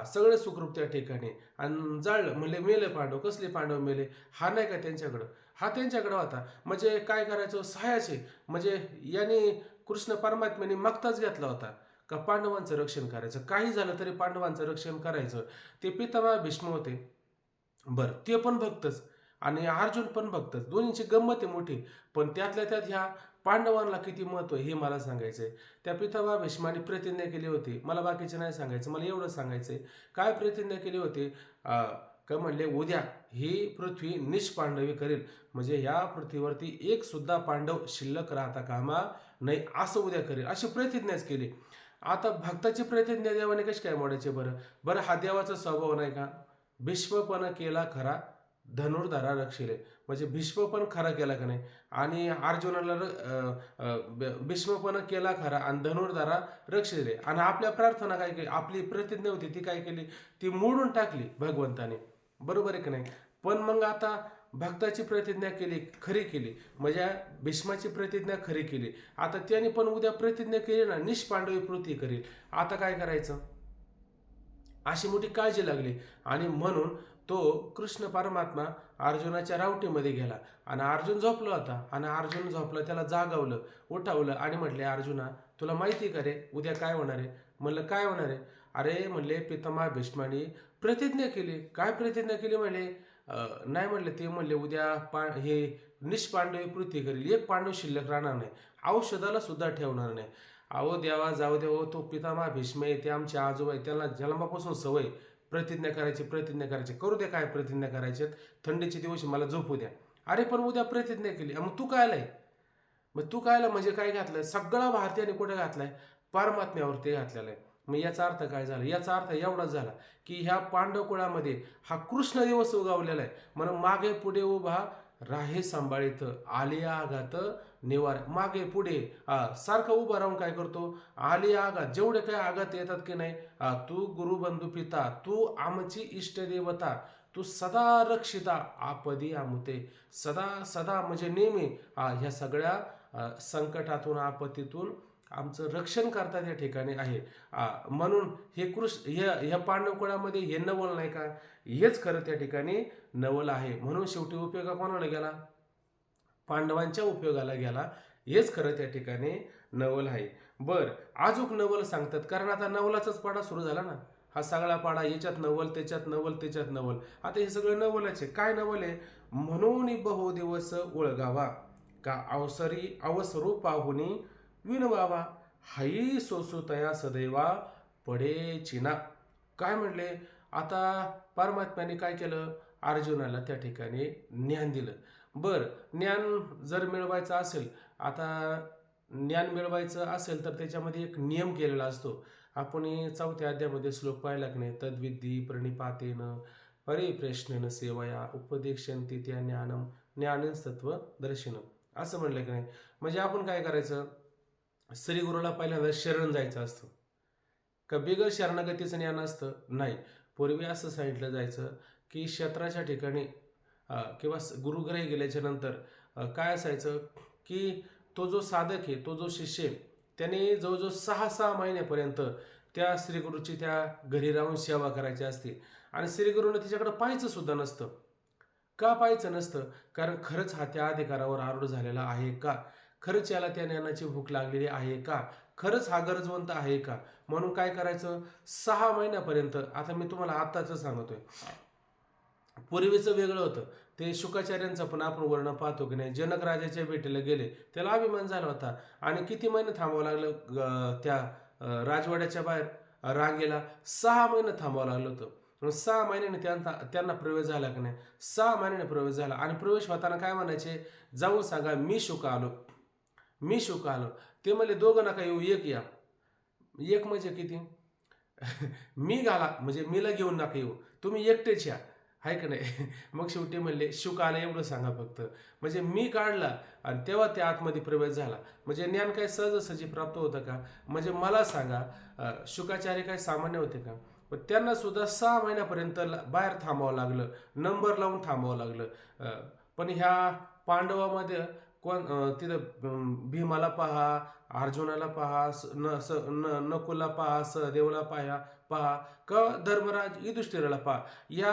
सगळे सुखरूप त्या ठिकाणी. आणि जाळलं. म्हणले मेले पांडव. कसले पांडव मेले? हा नाही का त्यांच्याकडं? हा त्यांच्याकडं होता. म्हणजे काय करायचं, सहाय्याचे. म्हणजे याने कृष्ण परमात्म्याने मागताच घेतला होता का पांडवांचं रक्षण करायचं. काही झालं तरी पांडवांचं रक्षण करायचं. ते पितामह भीष्म होते. बरं, ते पण भक्तच आणि अर्जुन पण भक्तच. दोन्हींची गंमत आहे मोठी. पण त्यातल्या त्यात ह्या पांडवांना किती महत्व आहे हे मला सांगायचंय. त्या पितामह भीष्माने प्रतिज्ञा केली होती. मला बाकीचे नाही सांगायचं, मला एवढं सांगायचंय. काय प्रतिज्ञा केली होती? काय म्हणले, उद्या ही पृथ्वी निष्पांडवी करेल. म्हणजे ह्या पृथ्वीवरती एक सुद्धा पांडव शिल्लक राहता कामा नाही, असं उद्या करेल, अशी प्रतिज्ञाच केली. आता भक्ताची प्रतिज्ञा देवाने कशी काय मोडायची बरं? बरं, हा देवाचा स्वभाव नाही का? भीष्मपण केला खरा, धनुर्धरा रक्षिले. म्हणजे भीष्म पण खरा केला का नाही, आणि अर्जुनाला भीष्मपण केला खरा आणि धनुर्धरा रक्षिले. आणि आपल्या प्रार्थना काय केली, आपली प्रतिज्ञा होती ती काय केली, ती मोडून टाकली भगवंताने. बरोबर आहे की नाही? पण मग आता भक्ताची प्रतिज्ञा केली, खरी केली, म्हणजे भीष्माची प्रतिज्ञा खरी केली. आता त्याने पण उद्या प्रतिज्ञा केली ना, निष्पांडवी पृथ्वी करेल. आता काय करायचं, अशी मोठी काळजी लागली. आणि म्हणून तो कृष्ण परमात्मा अर्जुनाच्या रावटीमध्ये गेला आणि अर्जुन झोपला होता. आणि अर्जुन झोपला, त्याला जागवलं, उठवलं आणि म्हटले, अर्जुना तुला माहिती का रे उद्या काय होणार आहे? म्हणलं काय होणार आहे? अरे म्हणले, पितामह भीष्माने प्रतिज्ञा केली. काय प्रतिज्ञा केली म्हणले? नाही म्हणले, ते म्हणले उद्या हे निष्पांडवी पृथ्वी करेल, एक पांडव शिल्लक राहणार नाही, औषधाला सुद्धा ठेवणार नाही. अहो देवा, जाऊ देव, तो पितामह भीष्म आहे, ते आमचे आजोबा आहे, त्यांना जन्मापासून सवय प्रतिज्ञा करायची. करू दे काय प्रतिज्ञा करायचे, थंडीचे दिवस मला झोपू द्या. अरे पण उद्या प्रतिज्ञा केली, मग तू काय आलाय? मग तू काय म्हणजे काय घातलंय? सगळा भारतीयाने कुठे घातलाय? परमात्म्यावरती घातलेला आहे. मग याचा अर्थ काय झाला? याचा अर्थ एवढाच झाला की ह्या पांडव कुळामध्ये हा कृष्ण दिवस उगवलेला आहे. म्हणून मागे पुढे उभा राहे सांभाळित, आले आघात निवार. मागे पुढे सारखं उभा राहून काय करतो, आले आघात, जेवढे काही आघात येतात की नाही, तू गुरुबंधू पिता, तू आमची इष्टदेवता, तू सदा रक्षिता आपदी आमुते. सदा सदा म्हणजे नेहमी ह्या सगळ्या संकटातून, आपत्तीतून आमचं रक्षण करतात या ठिकाणी आहे. म्हणून हे ह्या पांडव कुळामध्ये हे नवल नाही का, हेच खरं त्या ठिकाणी नवल आहे. म्हणून शेवटी उपयोगा कोणाला गेला? पांडवांच्या उपयोगाला गेला. हेच खरं त्या ठिकाणी नवल आहे. बर, अजूक नवल सांगतात, कारण आता नवलाचाच पाडा सुरू झाला ना. हा सगळा पाडा, याच्यात नवल, त्याच्यात नवल, त्याच्यात नवल. आता हे सगळं नवलच आहे. काय नवल आहे? म्हणून बहु दिवस ओळगावा, का अवसरू पाहुनी विनवावा, हाई सोसुतया सदैवा पडे चिना. काय म्हणले? आता परमात्म्याने काय केलं, अर्जुनाला त्या ठिकाणी ज्ञान दिलं. बर, ज्ञान जर मिळवायचं असेल, आता ज्ञान मिळवायचं असेल तर त्याच्यामध्ये एक नियम केलेला असतो. आपण 4थ्या अध्यायामध्ये श्लोक पाहिला की नाही, तद्विद्धी प्रणिपातेन परिप्रश्नेन सेवया उपदेक्षन्ति त्या ज्ञानं सत्व दर्शनम, असं म्हणलं की नाही. म्हणजे आपण काय करायचं, श्रीगुरूला पहिल्यांदा शरण जायचं असतं का बिगर शरणागतीचं ज्ञान असतं? नाही. पूर्वी असं सांगितलं जायचं की क्षेत्राच्या ठिकाणी किंवा गुरुग्रही गेल्याच्या नंतर काय असायचं की तो जो साधक आहे, तो जो शिष्य आहे, त्याने जवळजवळ 6 महिन्यापर्यंत त्या श्रीगुरूची त्या घरी राहून सेवा करायची असते. आणि श्रीगुरूने तिच्याकडे पाहायचं सुद्धा नसतं. का पाहायचं नसतं? कारण खरंच हा त्या अधिकारावर आरूढ झालेला आहे का? खरंच याला त्या ज्ञानाची भूक लागलेली आहे का? खरंच हा गरजवंत आहे का? म्हणून काय करायचं, 6 महिन्यापर्यंत. आता मी तुम्हाला आत्ताचं सांगतोय, पूर्वीचं वेगळं होतं. ते शुकाचार्यांचं पण आपण वर्णन पाहतो की नाही. जनक राजाच्या भेटीला गेले, त्याला अभिमान झाला होता, आणि किती महिने थांबावं लागलं त्या राजवाड्याच्या बाहेर रांगेला? 6 महिने थांबावं लागलं होतं. 6 महिन्याने त्यांना प्रवेश झाला की नाही. 6 महिन्याने प्रवेश झाला. आणि प्रवेश होताना काय म्हणायचे, जाऊन सांगा मी शुक आलो, मी शुक आलो. ते म्हणले, दोघं नका येऊ, एक या. एक म्हणजे किती? मी घाला म्हणजे मीला घेऊन नका येऊ, तुम्ही एकटेच या, आहे का नाही. मग शेवटी म्हणले शुक आला एवढं सांगा फक्त. म्हणजे मी काढला आणि तेव्हा त्या आतमध्ये प्रवेश झाला. म्हणजे ज्ञान काय सहजासहजी प्राप्त होतं का? म्हणजे मला सांगा, शुकाचार्य काय सामान्य होते का? पण त्यांना सुद्धा 6 महिन्यापर्यंत बाहेर थांबावं लागलं, नंबर लावून थांबावं लागलं. पण ह्या पांडवामध्ये तिथं भीमाला पहा, अर्जुनाला पहा, नकुलला पहा, सहदेवला पहा का धर्मराज युधिष्ठिराला पहा. या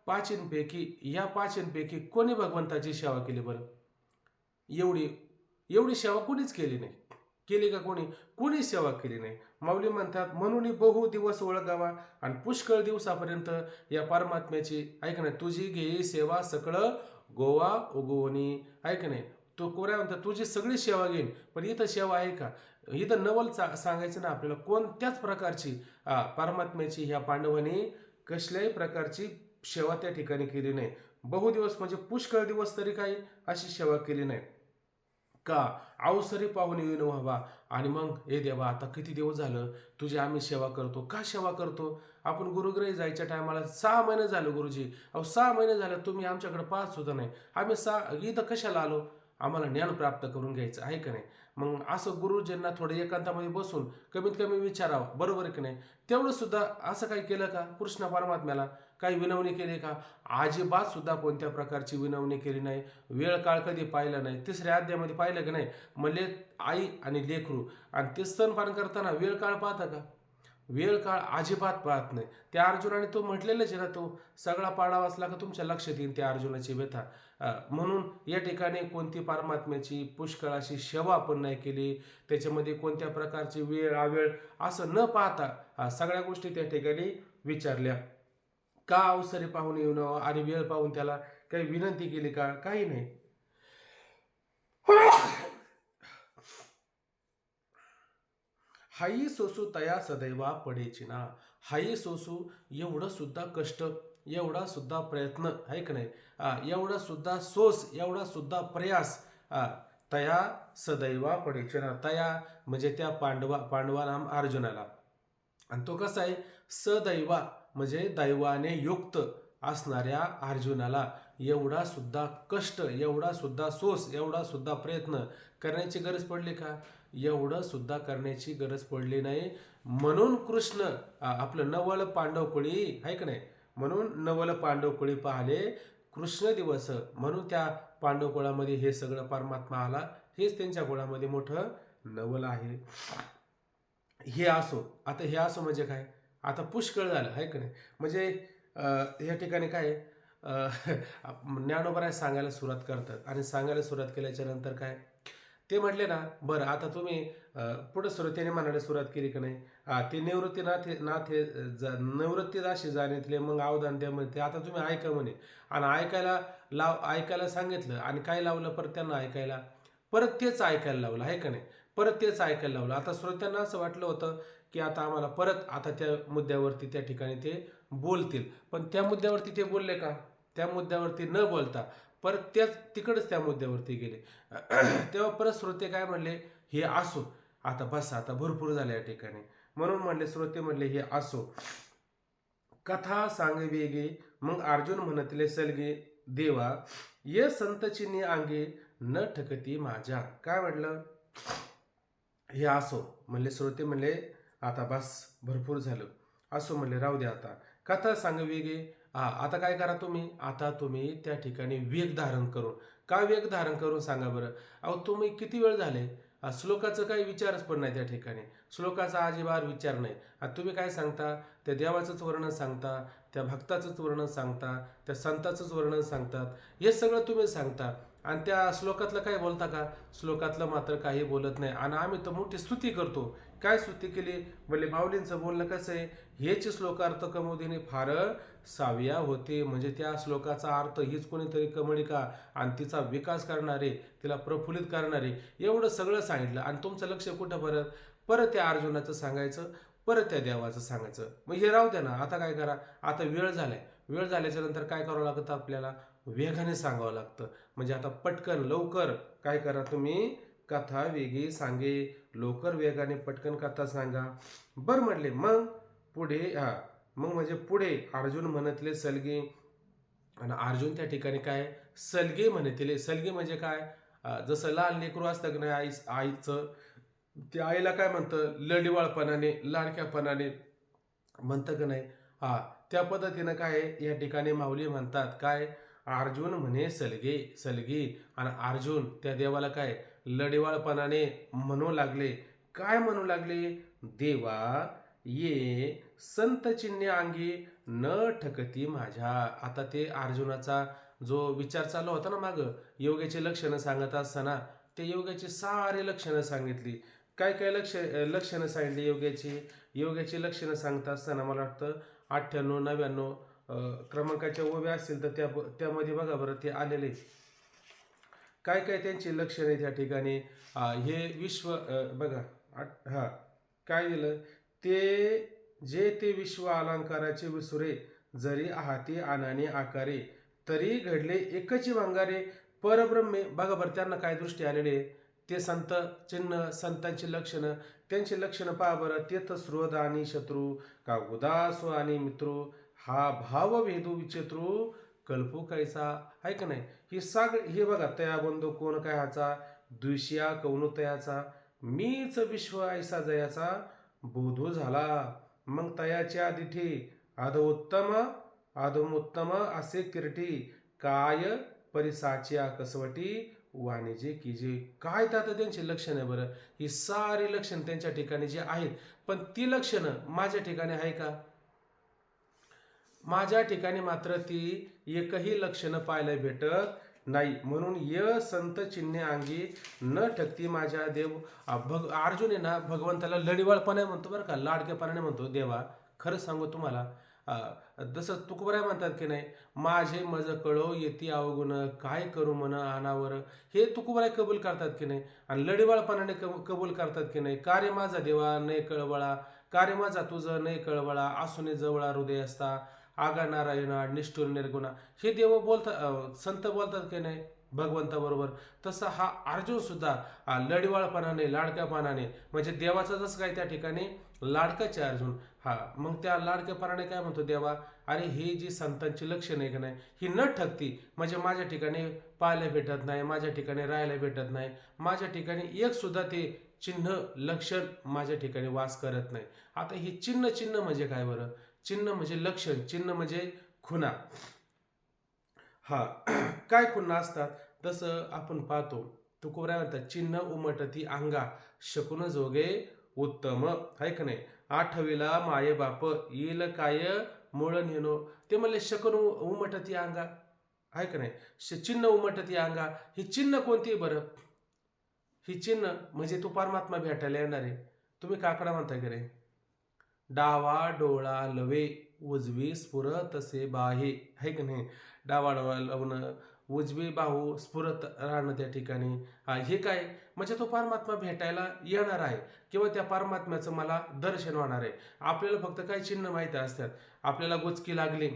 पाचींपैकी कोणी भगवंताची सेवा केली बरं? एवढी एवढी सेवा कोणीच केली नाही. केली का कोणी सेवा केली नाही. माऊली म्हणतात म्हणून बहु दिवस ओळखावा आणि पुष्कळ दिवसापर्यंत या परमात्म्याची ऐक नाही तुझी घेई सेवा सकळ गोवा उगवणी ऐक नाही. तो कोऱ्या म्हणतात तुझी सगळी सेवा घेईन, पण इथं सेवा आहे का? इथं नवल सांगायचं ना आपल्याला कोणत्याच प्रकारची परमात्म्याची ह्या पांडवांनी कसल्याही प्रकारची सेवा त्या ठिकाणी केली नाही. बहुदिवस म्हणजे पुष्कळ दिवस तरी काही अशी सेवा केली नाही. का अवसरी पाहून येऊन व्हावा. आणि मग हे देवा आता किती दिवस झालं तुझी आम्ही सेवा करतो. का सेवा करतो? आपण गुरुग्रही जायच्या टायमाला 6 महिने झालं गुरुजी, 6 महिने झालं तुम्ही आमच्याकडे पाहत सुद्धा नाही. आम्ही इथं कशाला आलो? आम्हाला ज्ञान प्राप्त करून घ्यायचं आहे का नाही? मग असं गुरुजींना थोडं एकांतामध्ये बसून कमीत कमी विचारावं, बरोबर आहे की नाही? तेवढं सुद्धा असं काही केलं का? कृष्ण परमात्म्याला काही विनवणी केली का? अजिबात सुद्धा कोणत्या प्रकारची विनवणी केली नाही. वेळ काळ कधी पाहिला नाही. 3ऱ्या अध्यायामध्ये पाहिलं की नाही? म्हणले आई आणि लेकरू आणि ते स्तनपान करताना वेळ काळ पाहता का? वेळ काळ अजिबात पाहत नाही. त्या अर्जुनाने तो म्हटलेलंच आहे ना, तो सगळा पाडा वाचला का तुमच्या लक्षात येईल त्या अर्जुनाची व्यथा. म्हणून या ठिकाणी कोणती परमात्म्याची पुष्कळ अशी सेवा आपण नाही केली. त्याच्यामध्ये कोणत्या प्रकारची वेळ अवेळ असं न पाहता सगळ्या गोष्टी त्या ठिकाणी विचारल्या. का अवसरी पाहून येऊन आणि वेळ पाहून त्याला काही विनंती केली का? काही नाही. हाई सोसू तया सदैवा पडेची ना. हाई सोसू एवढं सुद्धा कष्ट, एवढा सुद्धा प्रयत्न आहे का नाही, एवढा सुद्धा सोस, एवढा सुद्धा प्रयास तया सदैवा पडेची ना. तया म्हणजे त्या पांडवा नाम अर्जुनाला. आणि तो कसा आहे? सदैवा म्हणजे दैवाने युक्त असणाऱ्या अर्जुनाला एवढा सुद्धा कष्ट, एवढा सुद्धा सोस, एवढा सुद्धा प्रयत्न करण्याची गरज पडली का? एवढं सुद्धा करण्याची गरज पडली नाही. म्हणून कृष्ण आपलं नवल पांडवकुळी आहे का नाही, म्हणून नवल पांडवकुळी पाहिले कृष्ण दिवस. म्हणून त्या पांडवकुळामध्ये हे सगळं परमात्मा आला. हेच त्यांच्या कुळामध्ये मोठं नवल आहे. हे असो. आता हे असो म्हणजे काय? आता पुष्कळ झालं आहे का नाही. म्हणजे या ठिकाणी काय ज्ञानोबराय सांगायला सुरुवात करतात आणि सांगायला सुरुवात केल्याच्या नंतर काय ते म्हटले ना, बरं आता तुम्ही पुढे त्याने म्हणायला सुरुवात केली की नाही, ते निवृत्तीदाशी जाणितले मग अवधान द्या म्हणते. आता तुम्ही ऐका म्हणे आणि ऐकायला सांगितलं आणि काय लावलं परत त्यांना ऐकायला, परत तेच ऐकायला लावलं आहे का नाही, परत तेच ऐकायला लावलं. आता श्रोत्यांना असं वाटलं होतं की आता आम्हाला परत आता त्या मुद्द्यावरती त्या ठिकाणी ते बोलतील. पण त्या मुद्द्यावरती ते बोलले का? त्या मुद्द्यावरती न बोलता परत तिकडच त्या मुद्द्यावरती गेले. तेव्हा परत श्रोते काय म्हणले, हे असो आता बस, आता भरपूर झाले या ठिकाणी. म्हणून म्हणले श्रोते म्हणले हे असो. कथा सांगवे गे मग अर्जुन म्हणतले सलगे देवा ये संतचिनी अंगे न ठकती माझ्या. काय म्हटलं? हे असो म्हणले श्रोते म्हणले आता बस भरपूर झालं. असो म्हणले राहू द्या आता. कथा सांगवी गे. आता काय करा तुम्ही? आता तुम्ही त्या ठिकाणी वेग धारण करून. का वेग धारण करून सांगा बरं? अहो तुम्ही किती वेळ झाले श्लोकाचं काही विचारच पण नाही त्या ठिकाणी. श्लोकाचा अजिबात विचार नाही. आता तुम्ही काय सांगता? त्या देवाचंच वर्णन सांगता, त्या भक्ताचंच वर्णन सांगता, त्या संताचंच वर्णन सांगतात. हे सगळं तुम्ही सांगता आणि त्या श्लोकातलं काय बोलता का? श्लोकातलं मात्र काही बोलत नाही. आणि आम्ही तर मोठी स्तुती करतो. काय स्तुती केली? म्हणजे माऊलींचं बोलणं कसं आहे? हेच श्लोकार्थ कमोदीने फार साव्या होते. म्हणजे त्या श्लोकाचा अर्थ हीच कोणीतरी कमळिका आणि तिचा विकास करणारे, तिला प्रफुल्लित करणारे, एवढं सगळं सांगितलं. आणि तुमचं लक्ष कुठं? परत त्या अर्जुनाचं सांगायचं, परत त्या देवाचं सांगायचं. मग हे राहू द्या ना. आता काय करा? आता वेळ झालाय. वेळ झाल्याच्या नंतर काय करावं लागतं आपल्याला? वेगाने सांगावं लागतं. म्हणजे आता पटकन लवकर काय करा तुम्ही? कथा वेगी सांगे. लवकर वेगाने पटकन कथा सांगा. बरं म्हटले. मग पुढे मग म्हणजे पुढे अर्जुन म्हणतले सलगे. आणि अर्जुन त्या ठिकाणी काय सलगे म्हणतले. सलगे म्हणजे काय? जसं लहान लेकरू असतं की नाही आईचं, ते आईला काय म्हणतं? लडिवाळपणाने, लाडक्यापणाने म्हणतं की नाही, हा, त्या पद्धतीनं काय आहे, या ठिकाणी माऊली म्हणतात काय, अर्जुन म्हणे सलगे सलगी, आणि अर्जुन त्या देवाला काय लढिवाळपणाने म्हणू लागले. काय म्हणू लागले? देवा ये संत चिन्हे अंगी न ठकती माझ्या. आता ते अर्जुनाचा जो विचार चालू होता ना माग, योग्याची लक्षणं सांगत असताना ते योग्याची सारे लक्षणं सांगितली. काय काय लक्षणं सांगितली योग्याची लक्षणं सांगत असताना मला वाटतं 98 99 क्रमांकाच्या ओव्या असतील तर त्यामध्ये बघा बरं ते आलेले काय काय त्यांची लक्षणे त्या ठिकाणी. हे विश्व बघा हा काय दिलं, ते विश्व अलंकाराचे विसुरे जरी आहाती आनाने आकारे, तरी घडले एकची भंगारे परब्रह्मे. बघा बरं त्यांना काय दृष्टी आलेले, ते संत चिन्ह संतांची लक्षणं, त्यांची लक्षणं पहा बरं. तेथ स्रोत आणि शत्रू का उदासो आणि मित्रू, हा भाव भेदू विचित्रू कल्पू कैसा. आहे का नाही? हे बघा, तया बंधू कोण काय हाचा, द्विषया कौन तयाचा, मीच विश्व ऐसा जयाचा बोधू झाला. मग तयाच्या दिठी अधोमुत्तम असे किरटी, काय परिसाची कसवटी वाणिजे कीजे. काय तर त्यांची लक्षणं आहे बरं. ही सारी लक्षणं त्यांच्या ठिकाणी जी आहेत, पण ती लक्षणं माझ्या ठिकाणी आहे का? माझ्या ठिकाणी मात्र ती एकही लक्षणं पाहायला भेटत नाही. म्हणून य संत चिन्हे अंगी न ठकती माझ्या देव. अर्जुन आहे ना भगवंताला लढिवाळपणे म्हणतो बरं का, लाडकेपणाने म्हणतो. देवा खरं सांगू तुम्हाला, जसं तुकोबराय म्हणतात की नाही, माझे मज कळो येती अवगुण, काय करू मन अनावर. हे तुकोबराय कबूल करतात की नाही, आणि लढिवाळपणाने कबूल करतात की नाही. कार्य माझा देवा नाही कळवळा, कार्य माझा तुझं नाही कळवळा, असूने जवळा हृदय असता, आगा नारायणा निष्ठुर निर्गुणा. हे देव बोलतात, संत बोलतात की नाही भगवंताबरोबर. तसा हा अर्जुन सुद्धा लढिवाळपणाने लाडक्यापणाने, म्हणजे देवाचा जसं काय त्या ठिकाणी लाडकाचे अर्जुन. मग त्या लाडक्यापणाने काय म्हणतो देवा, अरे ही जी संतांची लक्षणं आहे की नाही, ही न ठकती म्हणजे माझ्या ठिकाणी पाहायला भेटत नाही, माझ्या ठिकाणी राहायला भेटत नाही, माझ्या ठिकाणी एक सुद्धा ते चिन्ह लक्षण माझ्या ठिकाणी वास करत नाही. आता ही चिन्ह म्हणजे काय बरं? चिन्ह म्हणजे लक्षण, चिन्ह म्हणजे खुणा. काय खुणा असतात तसं आपण पाहतो. तुकोबराय म्हणतात, चिन्ह उमटती अंगा शकुन जोगे उत्तम. आहे का नाही? आठवीला माये बाप येईल काय मूळ नेनो. ते म्हणले शकून उमटती अंगा. आहे का नाही? चिन्ह उमटती अंगा. ही चिन्ह कोणती बरं? ही चिन्ह म्हणजे तू परमात्मा भेटायला येणार आहे. तुम्ही काकडा म्हणताय की नाही, डावा डोळा लवे उजवी स्फुरत तसे बाहे. आहे की नाही? डावा डोळा लावणं, उजवी बाहू स्फुरत राहणं त्या ठिकाणी. हे काय म्हणजे तो परमात्मा भेटायला येणार आहे, किंवा त्या परमात्म्याचं मला दर्शन होणार आहे. आपल्याला फक्त काय चिन्ह माहिती असतात. आपल्याला गुचकी लागली,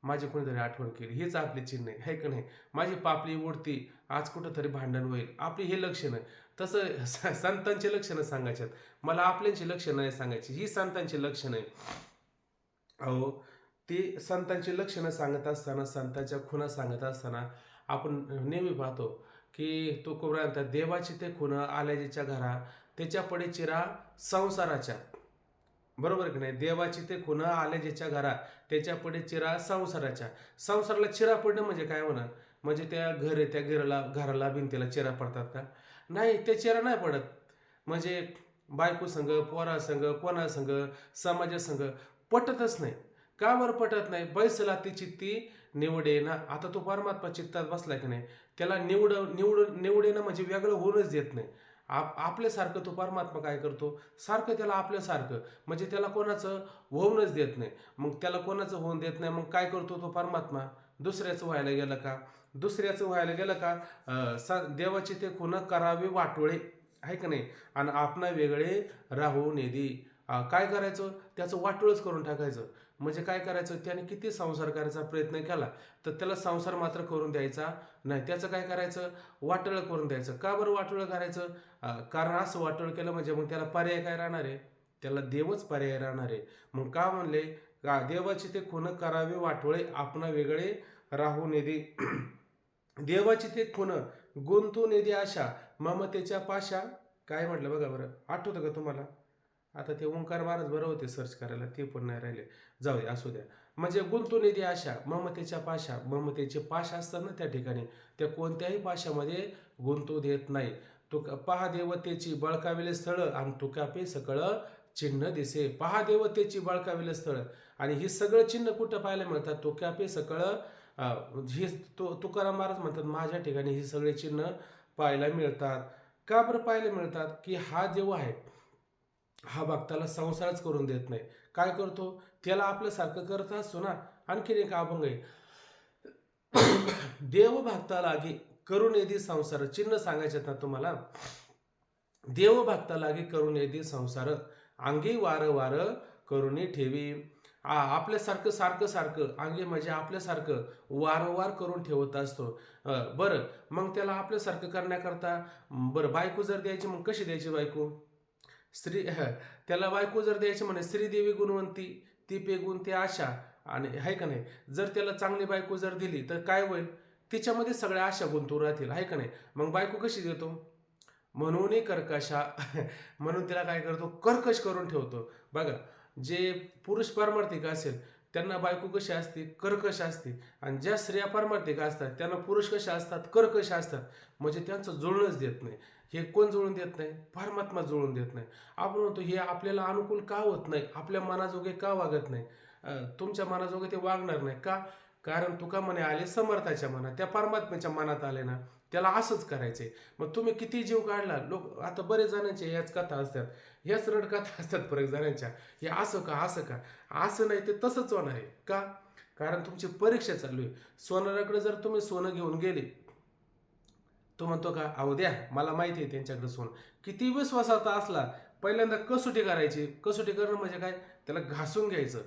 माझी कोणीतरी आठवण केली, हीच आपली चिन्ह आहे का नाही? माझी पापली उडती, आज कुठंतरी भांडण होईल, आपली हे लक्षणं. तसं संतांची लक्षणं सांगायच्यात, मला आपल्याची लक्षणं नाही सांगायची, ही संतांची लक्षणं आहे. अहो, ती संतांची लक्षणं सांगत असताना, संतांच्या खुणा सांगत असताना आपण नेहमी पाहतो की तुकोबराय म्हणतात, देवाची ते खुणं आल्याच्या घरा, त्याच्या पडे चिरा संसाराच्या. बरोबर की नाही? देवाची ते खुणं आल्याच्या घरा, त्याच्या पडे चिरा संसाराच्या. संसाराला चिरा पडणं म्हणजे काय होणार? म्हणजे त्या घराला भिंतीला चिरा पडतात का? नाही, ते चिरा नाही पडत. म्हणजे बायको संघ, पोरा संघ, कोणा संघ, समाजासंघ पटतच नाही. का बरं पटत नाही? बैसला ती चित्ती निवडेना. आता तो परमात्मा चित्तात बसला की नाही, त्याला निवडेना म्हणजे वेगळं होऊनच देत नाही. आपल्यासारखं तो परमात्मा काय करतो, सारखं त्याला आपल्यासारखं, म्हणजे त्याला कोणाचं होऊनच देत नाही. मग त्याला कोणाचं होऊन देत नाही, मग काय करतो तो परमात्मा? दुसऱ्याचं व्हायला गेलं का देवाची ते खुणं करावी वाटोळे. आहे का नाही? आणि आपणा वेगळे राहू नेदी. काय करायचं? त्याचं वाटोळच करून टाकायचं. म्हणजे काय करायचं? त्याने किती संसार करायचा प्रयत्न केला तर त्याला संसार मात्र करून द्यायचा नाही. त्याचं काय करायचं? वाटोळं करून द्यायचं. का बरं वाटोळं करायचं? कारण असं वाटोळं केलं म्हणजे मग त्याला पर्याय काय राहणार आहे? त्याला देवच पर्याय राहणार आहे. मग का म्हणले? देवाची ते खुणं करावे वाटोळे, आपणा वेगळे राहू नेदी. देवाची ते खुणं गुंतून येते आशा, ममतेच्या पाशा. काय म्हटलं बघा बरं, आठवतं का तुम्हाला? आता ते ओंकार महाराज बरं होते सर्च करायला, ते पण नाही राहिले, जाऊ दे असू द्या. म्हणजे गुंतून येते आशा, ममतेच्या पाशा, ममतेचे पाश असतात ना त्या ठिकाणी, त्या कोणत्याही पाशामध्ये गुंतू देत नाही. पहा देवतेची बळकाविले स्थळ आणि तुकापे सकळ चिन्ह दिसे. पहा देवतेची बळकाविले स्थळ, आणि ही सगळं चिन्ह कुठं पाहायला मिळतात? तुकापे सकळ. ही तुकाराम महाराज म्हणतात माझ्या ठिकाणी ही सगळे चिन्ह पाहायला मिळतात. का बरं पाहायला मिळतात? की हा देव आहे, हा भक्ताला संसारच करून देत नाही. काय करतो? त्याला आपल्यासारखं करत असतो ना. आणखीन एक अभंग आहे, देव भक्ताला लागे करून येदी संसार. चिन्ह सांगायचे ना तुम्हाला. देव भक्ता लागे करून येदी संसार, अंगी वार वार करुणी ठेवी. आपल्यासारखं सारखं सारखं, अंगी म्हणजे आपल्यासारखं वारंवार करून ठेवत असतो. बरं, मग त्याला आपल्यासारखं करण्याकरता बरं बायको जर द्यायची, मग कशी द्यायची बायको? त्याला बायको जर द्यायची म्हणे, श्रीदेवी गुणवंती ती पेगुण ती आशा, आणि आहे का नाही? जर त्याला चांगली बायको जर दिली तर काय होईल? तिच्यामध्ये सगळ्या आशा गुंतून राहतील, आहे का नाही? मग बायको कशी देतो? म्हणूनही कर्कशा. म्हणून त्याला काय करतो? कर्कश करून ठेवतो. बघा, जे पुरुष पारमार्थिक असेल त्यांना बायको कशी असते? कर्कश असते. आणि ज्या स्त्रिया पारमार्थिक असतात त्यांना पुरुष कशा असतात? कर्कश असतात. म्हणजे त्यांचं जुळणच देत नाही. हे कोण जुळून देत नाही? परमात्मा जुळून देत नाही. आपण म्हणतो हे आपल्याला अनुकूल का होत नाही? आपल्या मनाजोगे का वागत नाही? तुमच्या मनाजोगे ते वागणार नाही का? कारण तुका म्हणे आले समर्थाच्या मनात, त्या परमात्म्याच्या मनात आले ना, त्याला असंच करायचंय. मग तुम्ही किती जीव काढला, लोक आता बरेच जणांचे याच कथा असतात, ह्याच रडकथा असतात बरेच जणांच्या, हे असं का असं का. असं नाही, ते तसंच होणार आहे. का? कारण तुमची परीक्षा चालू आहे. सोनाराकडे जर तुम्ही सोनं घेऊन गेले, तो म्हणतो का अहो द्या, मला माहिती आहे त्यांच्याकडे सोनं. किती विश्वासाचा असला, पहिल्यांदा कसोटी करायची. कसोटी करणं म्हणजे काय? त्याला घासून घ्यायचं.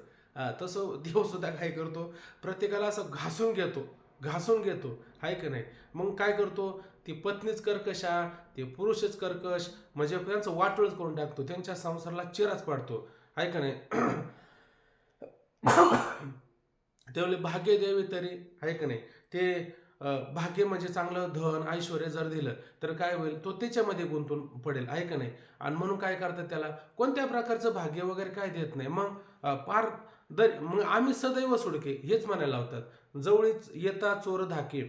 तसं देव सुद्धा काय करतो? प्रत्येकाला असं घासून घेतो, घासून घेतो, आहे का नाही? मग काय करतो? ती पत्नीच कर्कशा, ते पुरुषच कर्कश, म्हणजे त्यांचं वाटोळच करून टाकतो, त्यांच्या संसाराला चिराच पाडतो, आहे का नाही? त्यावेळी भाग्य द्यावे तरी, आहे का नाही? ते भाग्य म्हणजे चांगलं धन ऐश्वर जर दिलं तर काय होईल? तो त्याच्यामध्ये गुंतून पडेल, आहे का नाही? आणि म्हणून काय करतात? त्याला कोणत्या प्रकारचं भाग्य वगैरे काय देत नाही. मग पार मग आम्ही सदैव सुडके हेच म्हणायला लावतात. जवळीच येता चोर धाके,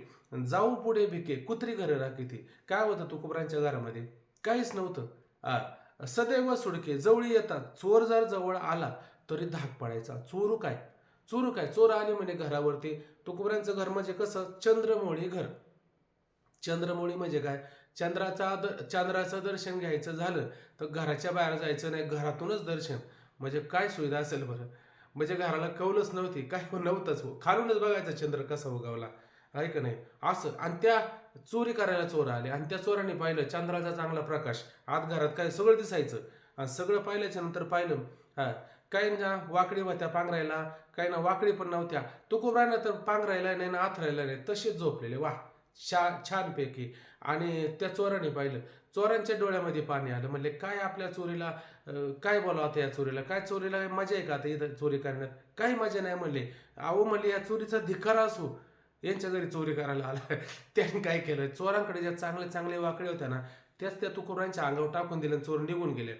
जाऊ पुढे भिके, कुत्री घरे राखीती. काय होतं तुकोबरांच्या घरामध्ये? काहीच नव्हतं. सदैव सुडके, जवळी येतात, चोर जर जवळ आला तरी धाक पडायचा. चोरू काय? चोरू काय? चोर आले म्हणे घरावरती. तुकोबरांचं घर म्हणजे कसं? चंद्रमौळी घर. चंद्रमौळी म्हणजे काय? चंद्राचं दर्शन घ्यायचं झालं तर घराच्या बाहेर जायचं नाही, घरातूनच दर्शन. म्हणजे काय सुविधा असेल बरं? म्हणजे घराला कौलच नव्हती, काय पण नव्हतंच. खालूनच बघायचा चंद्र कसा उगवला, आहे का नाही? असं. आणि त्या चोरी करायला चोर आले, आणि त्या चोरांनी पाहिलं चंद्राचा चांगला प्रकाश, आत घरात काय सगळं दिसायचं. आणि सगळं पाहिल्याच्या नंतर पाहिलं, काही ना वाकडी होत्या पांघरायला, काही ना वाकडी पण नव्हत्या. तुकोबरांना तर पांघरायला नाही ना आथरायला नाही, तसेच झोपलेले. वा, छानपैकी. आणि त्या चोराने पाहिलं, चोरांच्या डोळ्यामध्ये पाणी आलं. म्हणले काय आपल्या चोरीला, काय बोलावं आता या चोरीला? काय चोरीला मजा आहे का आता इथं चोरी करण्यात? काही मजा नाही म्हणले. अहो म्हणले या चोरीचा धिक्कार असो, यांच्या घरी चोरी करायला आला. त्याने काय केलं? चोरांकडे ज्या चांगले चांगले वाकडे होत्या ना, त्याच त्या तुकोबरांच्या अंगावर टाकून दिले, चोर निघून गेले.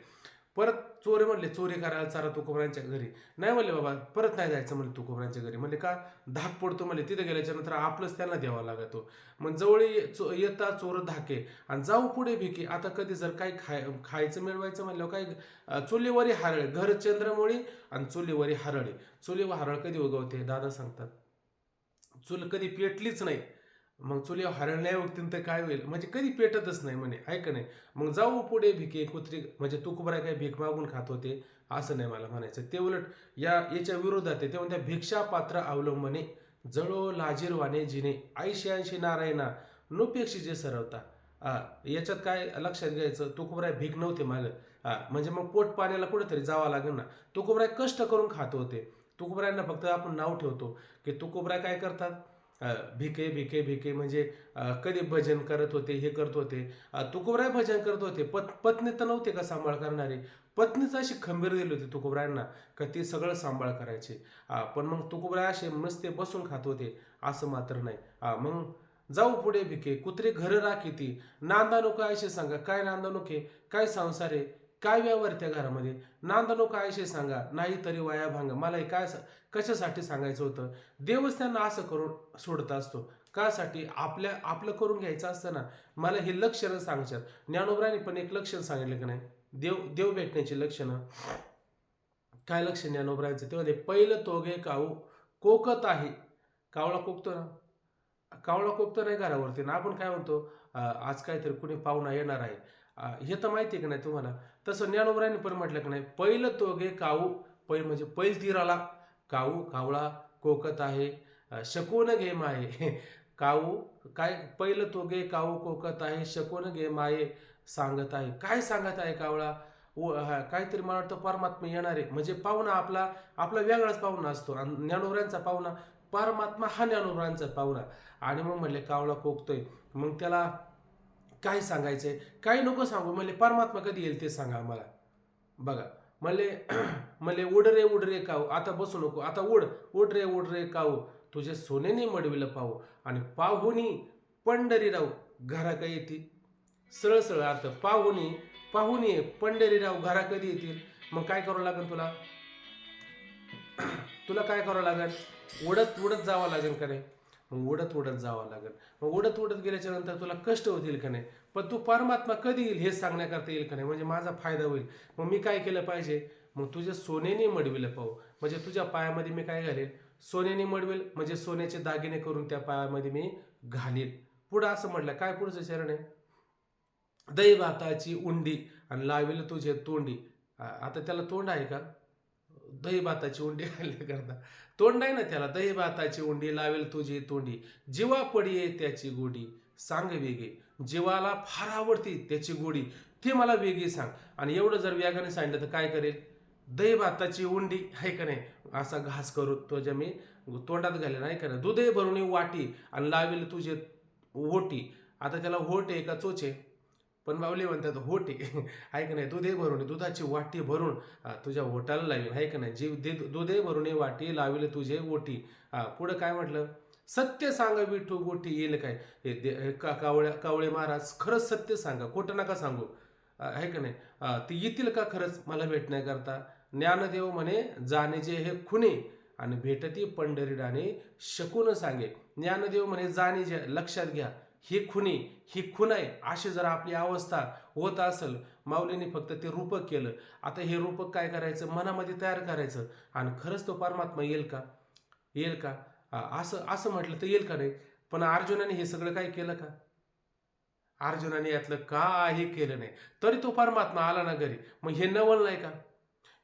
परत चोरी म्हणले चोरी करायला चारा तुकोबरांच्या घरी. नाही म्हणले बाबा, परत नाही जायचं म्हणले तुकोबरांच्या घरी. म्हणले का? धाक पडतो म्हणले, तिथे गेल्याच्या नंतर आपलंच त्यांना द्यावा लागतो. मग जवळ येता चोर धाके, आणि जाऊ पुढे भिके. आता कधी जर काही खायचं मिळवायचं म्हणलं काय? चुलीवरी हारळे. घर चंद्रमौळी आणि चुलीवरी हारळे. चुलीवर हारळ कधी उगवते? दादा सांगतात. चूल कधी पेटलीच नाही, मग चुलीवर हारळ नाही उगतील तर काय होईल? म्हणजे कधी पेटतच नाही म्हणे, आहे का नाही? मग जाऊ पुढे भिके कुत्री, म्हणजे तुकोबराय काय भीक मागून खात होते असं नाही मला म्हणायचं. ते उलट याच्या विरोधात आहे. ते म्हणते भिक्षा पात्र अवलंबने, जळो लाजीरवाने जिने, ऐशी ऐंशी नारायणा नुपेक्षी जे सरवता. याच्यात काय लक्षात घ्यायचं? तुकोबराय भीक नव्हते मागत. म्हणजे मग पोट पाण्याला कुठेतरी जावं लागेल ना. तुकोबराय कष्ट करून खात होते. तुकोबरायांना फक्त आपण नाव ठेवतो की तुकोबराय काय करतात? भिके भिके भिके, म्हणजे कधी भजन करत होते, हे करत होते. तुकोबराय भजन करत होते. पत्नी तर नव्हते का सांभाळ करणारे? पत्नीच अशी खंबीर दिली होती तुकोबरायांना का ती सगळं सांभाळ करायचे. पण मग तुकोबराय असे नुसते बसून खात होते असं मात्र नाही. मग जाऊ पुढे भिके, कुत्रे घर राखीती, नांदा नको असे सांगा. काय नांदा नोके? काय संसार आहे? काय व्यवहार त्या घरामध्ये? नांदनो कायशे सांगा, नाही तरी वाया भांगा. मला हे काय कशासाठी सांगायचं होतं? देवच त्यांना असं करून सोडत असतो. कासाठी? आपलं करून घ्यायचं असतं ना. मला हे लक्षणं सांगतात. ज्ञानोबरांनी पण एक लक्षण सांगितलं की नाही, देव भेटण्याची लक्षणं. काय लक्षण ज्ञानोबरांचं? ते म्हणते, पहिलं तोगे काऊ कोकत आहे. कावळा कोकतो ना, कावळा कोकतो नाही घरावरती ना. आपण काय म्हणतो, आज काहीतरी कुणी पाहुणा येणार आहे, हे तर माहिती आहे की नाही तुम्हाला. तसं ज्ञानोबरांनी पण म्हटलं की नाही, पहिलं तोगे काऊ, म्हणजे पैल तीराला कावळा कोकत आहे, शकून घे माये. काऊ काय, पहिलं तोगे काऊ कोकत आहे, शकून घे माये सांगत आहे. काय सांगत आहे कावळा? काहीतरी मला वाटतं परमात्मा येणार आहे, म्हणजे पाहुणा आपला वेगळाच पाहुणा असतो. आणि ज्ञानोबरांचा पाहुणा परमात्मा हा ज्ञानोबरांचा पाहुणा. आणि मग म्हणले कावळा कोकतोय, मग त्याला काय सांगायचंय? काही नको सांगू, म्हणले परमात्मा कधी येईल ते सांगा मला. बघा, म्हणले म्हणले उड रे काऊ, आता बसू नको, आता उड रे काऊ, तुझे सोनेने मडविलं पाहू, आणि पाहुनी पंढरीराव घरा काही येतील. सरळ सरळ अर्थ, पाहुणी पंढरीराव घरा कधी येतील. मग काय करावं लागेल तुला काय करावं लागेल? उडत जावं लागेल का नाही? मग उडत जावं लागेल. मग उडत गेल्याच्या नंतर तुला कष्ट होतील का नाही? पण तू परमात्मा कधी येईल हे सांगण्याकरता येईल का नाही, म्हणजे माझा फायदा होईल. मग मी काय केलं पाहिजे? मग तुझे सोन्याने मडविलं पाहू, म्हणजे तुझ्या पायामध्ये मी काय घालेल? सोन्याने मडवेल, म्हणजे सोन्याचे दागिने करून त्या पायामध्ये मी घालील. पुढं असं म्हटलं, काय पुढचं चरण आहे? दही भाताची उंडी आणि लावेल तुझे तोंडी. आता त्याला तोंड आहे का? दही भाताची उंडी घालण्याकरता तोंड आहे ना त्याला. दही भाताची उंडी लावेल तुझी तोंडी, जीवा पडिये त्याची गोडी सांग वेगळी. जीवाला फार आवडती त्याची गोडी, ती मला वेगळी सांग. आणि एवढं जर वेगाने सांगितलं तर काय करेल? दही भाताची उंडी आहे का नाही, असा घास करून तुझ्या मी तोंडात घालेल, आहे का नाही. दुधे भरून वाटी आणि लावेल तुझे ओटी. आता त्याला होट आहे का चोच आहे? पण बावले म्हणतात होट आहे. आहे का नाही. दुधे भरून, दुधाची वाटी भरून तुझ्या ओटाला लावेल, आहे का नाही. दुधे भरून वाटी लावेल तुझे ओटी. पुढं काय म्हटलं? सत्य सांगा विठू गोटी येईल काय. कावळे महाराज, खरंच सत्य सांगा, खोटं नका सांगू, आहे का नाही. ती येतील का खरंच मला भेटण्याकरता? ज्ञानदेव म्हणे, जाणे जे हे खुणे, आणि भेटती पंढरीडाने शकून सांगे. ज्ञानदेव म्हणे, जाणे जे, लक्षात घ्या, ही खुनी, ही खून आहे. अशी जर आपली अवस्था होत असेल, माऊलीने फक्त ते रूपक केलं. आता हे रूपक काय करायचं? मनामध्ये तयार करायचं. आणि खरंच तो परमात्मा येईल का? येईल का? असं म्हटलं तर येईल का नाही? पण अर्जुनाने हे सगळं काय केलं का? अर्जुनाने यातलं काही केलं नाही, तरी तो परमात्मा आला ना घरी. मग हे नवल नाही का?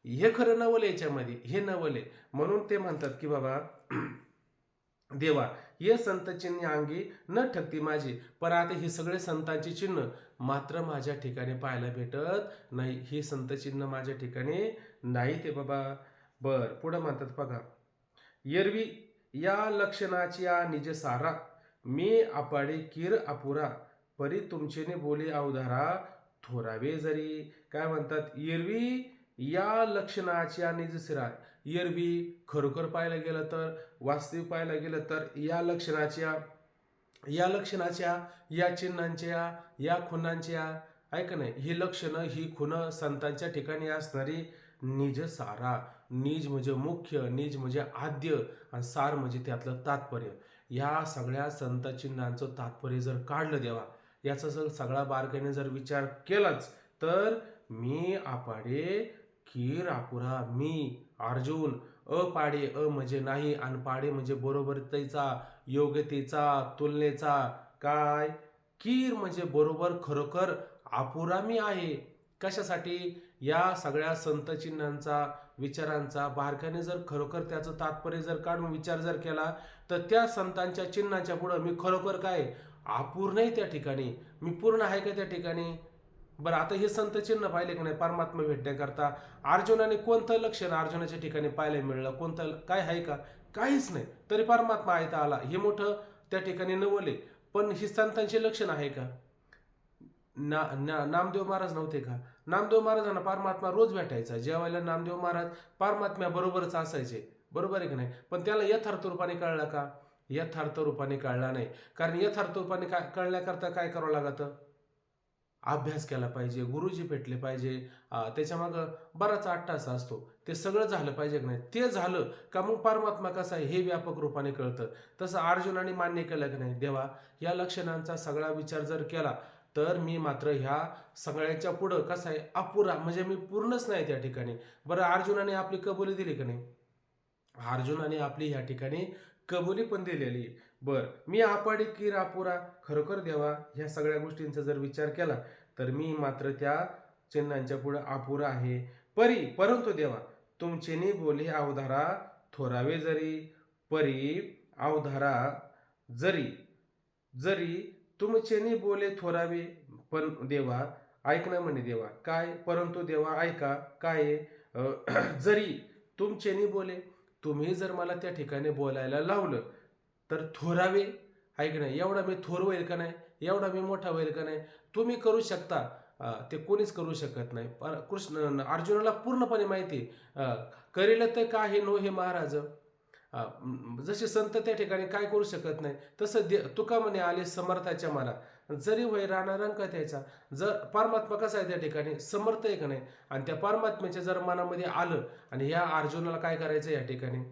हे खरं नवल याच्यामध्ये, हे नवल आहे. म्हणून ते म्हणतात की बाबा, देवा ये संत चिन्ह अंगी न ठगती माझी. पण आता हे सगळे संतांची चिन्ह मात्र माझ्या ठिकाणी पाहायला भेटत नाही. ही संत चिन्ह माझ्या ठिकाणी नाही ते बाबा. पुढं म्हणतात बघा, एरवी या लक्षणाची निज सारा, मी अपाडे कीर अपुरा, परी तुमचेने बोले अवधारा, थोरावे जरी. काय म्हणतात? एरवी या लक्षणाची निज सिरा. एरवी खरोखर पाहायला गेलं तर, वास्तविक पाहायला गेलं तर, या लक्षणाच्या, या चिन्हांच्या, या खुणांच्या, आहे का नाही, ही लक्षणं, ही खुणं संतांच्या ठिकाणी असणारी निज सारा. निज म्हणजे मुख्य, निज म्हणजे आद्य, आणि सार म्हणजे त्यातलं तात्पर्य. या सगळ्या संत चिन्हांचं तात्पर्य जर काढलं देवा, याचा जर सगळा बारकाईने जर विचार केलाच, तर मी अपाडे कीर अपुरा, मी अर्जुन, अपाडे, म्हणजे नाही, आणि पाडे म्हणजे बरोबरतेचा, योग्यतेचा, तुलनेचा, काय, कीर म्हणजे बरोबर, खरोखर, अपुरा मी आहे. कशासाठी? या सगळ्या संत चिन्हांचा, विचारांचा बारकाईने जर खरोखर त्याचं तात्पर्य जर काढून विचार जर केला, तर त्या संतांच्या चिन्हाच्या पुढं मी खरोखर काय, अपूर्ण आहे त्या ठिकाणी. मी पूर्ण आहे का त्या ठिकाणी? बरं, आता हे संत चिन्ह पाहिले की नाही परमात्मा भेटण्याकरता? अर्जुनाने कोणतं लक्षण अर्जुनाच्या ठिकाणी पाहायला मिळलं? कोणतं काय आहे का? काहीच नाही. तरी परमात्मा आहे आला, हे मोठं त्या ठिकाणी नवले. पण ही संतांची लक्षण आहे का? नामदेव महाराज नव्हते का? नामदेव महाराजांना परमात्मा रोज भेटायचा. जेवायला नामदेव महाराज परमात्म्या बरोबरच असायचे, बरोबर आहे की नाही. पण त्याला यथार्थ रूपाने कळला का? यथार्थ रूपाने कळला नाही. कारण यथार्थ रूपाने कळण्याकरता काय करावं लागतं? अभ्यास केला पाहिजे, गुरुजी भेटले पाहिजे, त्याच्यामागं बराच अट्टास असतो. ते सगळं झालं पाहिजे की नाही. ते झालं का मग परमात्मा कसा आहे हे व्यापक रूपाने कळतं. तसं अर्जुनाने मान्य केलं की नाही, देवा या लक्षणांचा सगळा विचार जर केला तर मी मात्र ह्या सगळ्याच्या पुढं कसं आहे अपुरा, म्हणजे मी पूर्णच नाही त्या ठिकाणी. बरं अर्जुनाने आपली कबुली दिली की नाही, अर्जुनाने आपली ह्या ठिकाणी कबुली पण दिलेली. बर मी अपाडी कीर अपुरा, खरोखर देवा ह्या सगळ्या गोष्टींचा जर विचार केला तर मी मात्र त्या चिन्हांच्या पुढे अपुरा आहे. परंतु देवा तुमचे बोले अवधारा थोरावे जरी, परी अवधारा जरी जरी तुमचे बोले थोरावे. पण देवा ऐक ना म्हणे देवा काय, परंतु देवा ऐका काय जरी तुमचे बोले, तुम्ही जर मला त्या ठिकाणी बोलायला लावलं तर थोरावे, ऐक ना एवढा मी थोर होईल का नाही, एवढा मी मोठा होईल का नाही. तुम्ही करू शकता, ते कोणीच करू शकत नाही. कृष्ण अर्जुनाला पूर्णपणे माहिती करेल तर का हे नो हे महाराज. जसे संत त्या ठिकाणी काय करू शकत नाही तसं तुका म्हणे आले समर्थाच्या मला, जरी वय राहणार रंग त्याचा. जर परमात्मा कसा आहे त्या ठिकाणी समर्थ आहे का नाही, आणि त्या परमात्म्याच्या जर मनामध्ये आलं, आणि ह्या अर्जुनाला काय करायचं या ठिकाणी,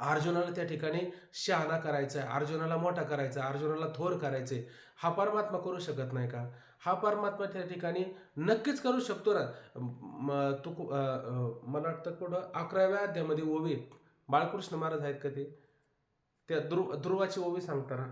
अर्जुनाला त्या ठिकाणी शहाणा करायचा आहे, अर्जुनाला मोठा करायचा आहे, अर्जुनाला थोर करायचे, हा परमात्मा करू शकत नाही का. हा परमात्मा त्या ठिकाणी नक्कीच करू शकतो ना. मला वाटतं कुठं 11व्या अध्यायामध्ये ओवी बाळकृष्ण महाराज आहेत का ते, त्या ध्रुवाची ओवी सांगताना,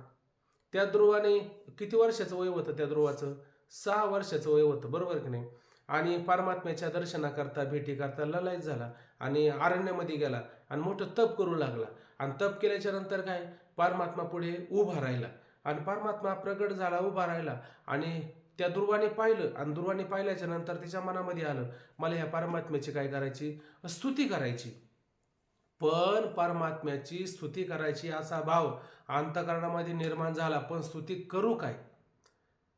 त्या ध्रुवाने किती वर्षाचं वय होतं, त्या ध्रुवाचं 6 वर्षाचं वय होतं, बरोबर की नाही. आणि परमात्म्याच्या दर्शनाकरता भेटी करता ललायत झाला आणि अरण्यामध्ये गेला आणि मोठं तप करू लागला. आणि तप केल्याच्या नंतर काय, परमात्मा पुढे उभा राहिला आणि परमात्मा प्रगट झाला, उभा राहिला. आणि त्या ध्रुवाने पाहिलं, आणि ध्रुवाने पाहिल्याच्या नंतर त्याच्या मनामध्ये आलं मला ह्या परमात्म्याची काय करायची, स्तुती करायची. पण परमात्म्याची स्तुती करायची असा भाव अंतःकरणामध्ये निर्माण झाला, पण स्तुती करू काय,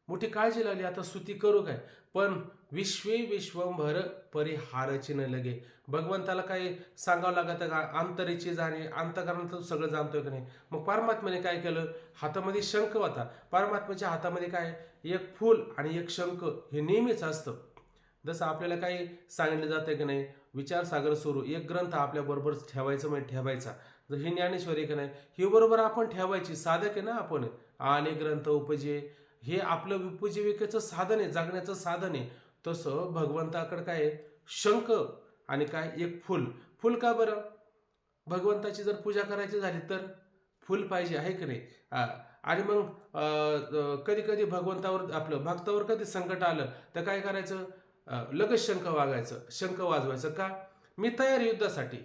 मोठी काळजी लागली आता स्तुती करू काय. पण विश्वंभर परिहारची न लगे, भगवंताला काही सांगावं लागत का, अंतरीची जाणे, अंतःकरणाचं सगळं जाणतोय की नाही. मग परमात्म्याने काय केलं, हातामध्ये शंख होता, परमात्म्याच्या हातामध्ये काय एक फूल आणि एक शंख हे नेहमीच असतं. जसं आपल्याला काही सांगितलं जातं की नाही, विचारसागर सुरू एक ग्रंथ आपल्या बरोबर ठेवायचं म्हणजे ठेवायचा. जर ही ज्ञानेश्वरी की नाही, ही बरोबर आपण ठेवायची, साधक आहे ना आपण. आणि ग्रंथ उपजे हे आपलं उपजीविकेचं साधन आहे, जगण्याचं साधन आहे. तसं भगवंताकडे काय आहे, शंख आणि काय एक फूल का बरं, भगवंताची जर पूजा करायची झाली तर फूल पाहिजे, आहे की नाही. आणि मग कधी कधी भगवंतावर आपलं भक्तावर कधी संकट आलं तर काय करायचं, लगेच शंख वाजवायचं का, मी तयार युद्धासाठी.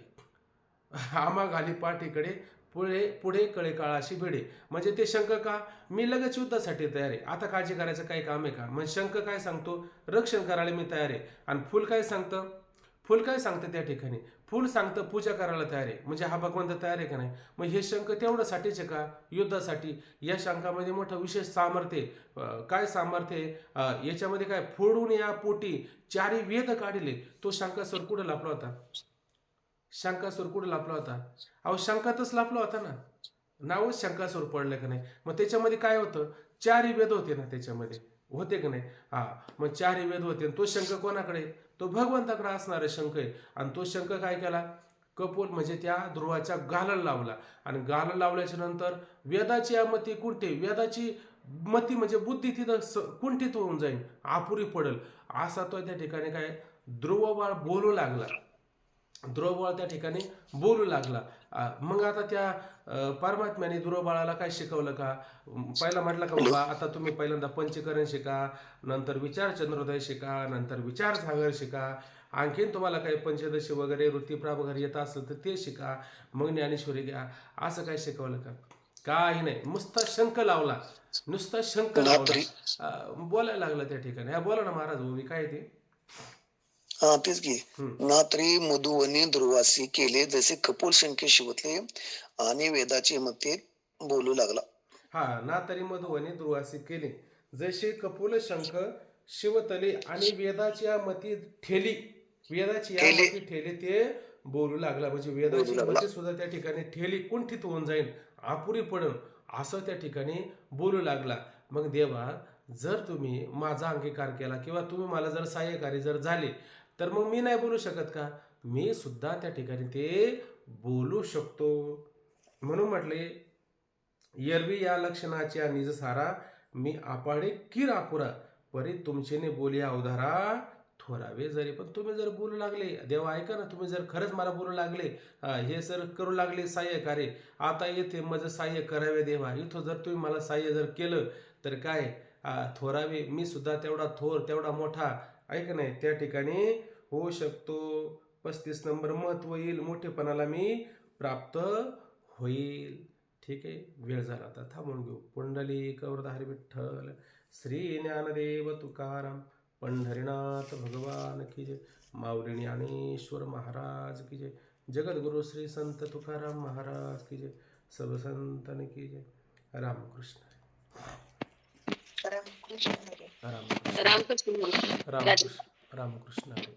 आम्हा घाली पाठीकडे पुढे पुढे कळे काळाशी भिडे, म्हणजे ते शंख का, मी लगेच युद्धासाठी तयार आहे, आता काळजी करायचं काही काम आहे का. मग शंख काय सांगतो, रक्षण करायला मी तयार आहे. आणि फुल काय सांगतं, त्या ठिकाणी फुल सांगतं पूजा करायला तयार आहे, म्हणजे हा भगवंत तयार आहे का नाही. मग हे शंख तेवढ्यासाठीच आहे का, युद्धासाठी. या शंखामध्ये मोठं विशेष सामर्थ्य आहे. काय सामर्थ्य आहे याच्यामध्ये, काय फोडून या पोटी 4 वेद काढले. तो शंखासूर कुठं लपला होता, अहो शंखातच लपला होता ना, नावच शंखासूर पडलं का नाही. मग त्याच्यामध्ये काय होतं, 4 वेद होते ना त्याच्यामध्ये, होते का नाही. मग 4 वेद होते, तो शंख कोणाकडे, तो भगवंताकडे असणारा शंख आहे. आणि तो शंख काय केला, कपोल म्हणजे त्या ध्रुवाच्या गालाला लावला. आणि गालाला लावल्याच्या नंतर वेदाची मती कुंठे, वेदाची मती म्हणजे बुद्धी तिथं कुंठित होऊन जाईल, अपुरी पडेल. असा तो त्या ठिकाणी काय ध्रुवबाळ बोलू लागला, ध्रुवबाळ त्या ठिकाणी बोलू लागला. मग आता त्या परमात्म्याने ध्रुवबाळाला काय शिकवलं का, पहिला म्हटलं का बाबा आता तुम्ही पहिल्यांदा पंचकरण शिका, नंतर विचार चंद्रोदय शिका, नंतर विचार सागर शिका, आणखीन तुम्हाला काही पंचदशी वगैरे वृत्तीप्राप वगैरे येत असेल तर ते शिका, मग ज्ञानेश्वरी घ्या. असं काय शिकवलं का, काही नाही. नुसता शंख लावला, बोलायला लागला त्या ठिकाणी. बोला ना महाराज, ओवी काय ते. तेच की, नात्री मधुवनी ध्रुवासी केले, जसे कपोल शंखे शिवतले आणि वेदाचे मते बोलू लागला. ना तरी मधुवनी ध्रुवासी केले, जसे कपोल शंख शिवतले आणि वेदाची मती ठेली, ते बोलू लागला. म्हणजे वेदाची मती सुद्धा त्या ठिकाणी ठेली, कुंठित होऊन जाईल, अपुरी पडन, असं त्या ठिकाणी बोलू लागला. मग देवा जर तुम्ही माझा अंगीकार केला किंवा तुम्ही मला जर सहाय्यकारी जर झाले तर मग मी नाही बोलू शकत का? मी सुद्धा त्या ठिकाणी ते बोलू शकतो. म्हणून म्हटले एरवी या लक्षणाची निज सारा मी आपाडे की रापुरा परी तुमचेने बोली अवधारा थोरावे जरी. पण तुम्ही जर बोलू लागले, देवा ऐका ना, तुम्ही जर खरंच मला बोलू लागले, हे सर करू लागले सहाय्यकार्य, आता येते माझं सहाय्य करावे देवा. इथं जर तुम्ही मला सहाय्य जर केलं तर काय थोरावे, मी सुद्धा तेवढा थोर तेवढा मोठा ऐक नाही त्या ठिकाणी होऊ शकतो. 35 नंबर महत्व येईल, मोठेपणाला मी प्राप्त होईल. ठीक आहे, वेळ झाला आता थांबून घेऊ. पुंडलिक वरदाहरी विठ्ठल श्री ज्ञानदेव तुकाराम पंढरीनाथ भगवान की जय. माऊली ज्ञानेश्वर महाराज की जय. जगद्गुरु श्री संत तुकाराम महाराज की जय. सर्व संतन की जय. रामकृष्ण रामकृष्ण हरी. रामकृष्ण रामकृष्ण रामकृष्ण रामकृष्ण हरी.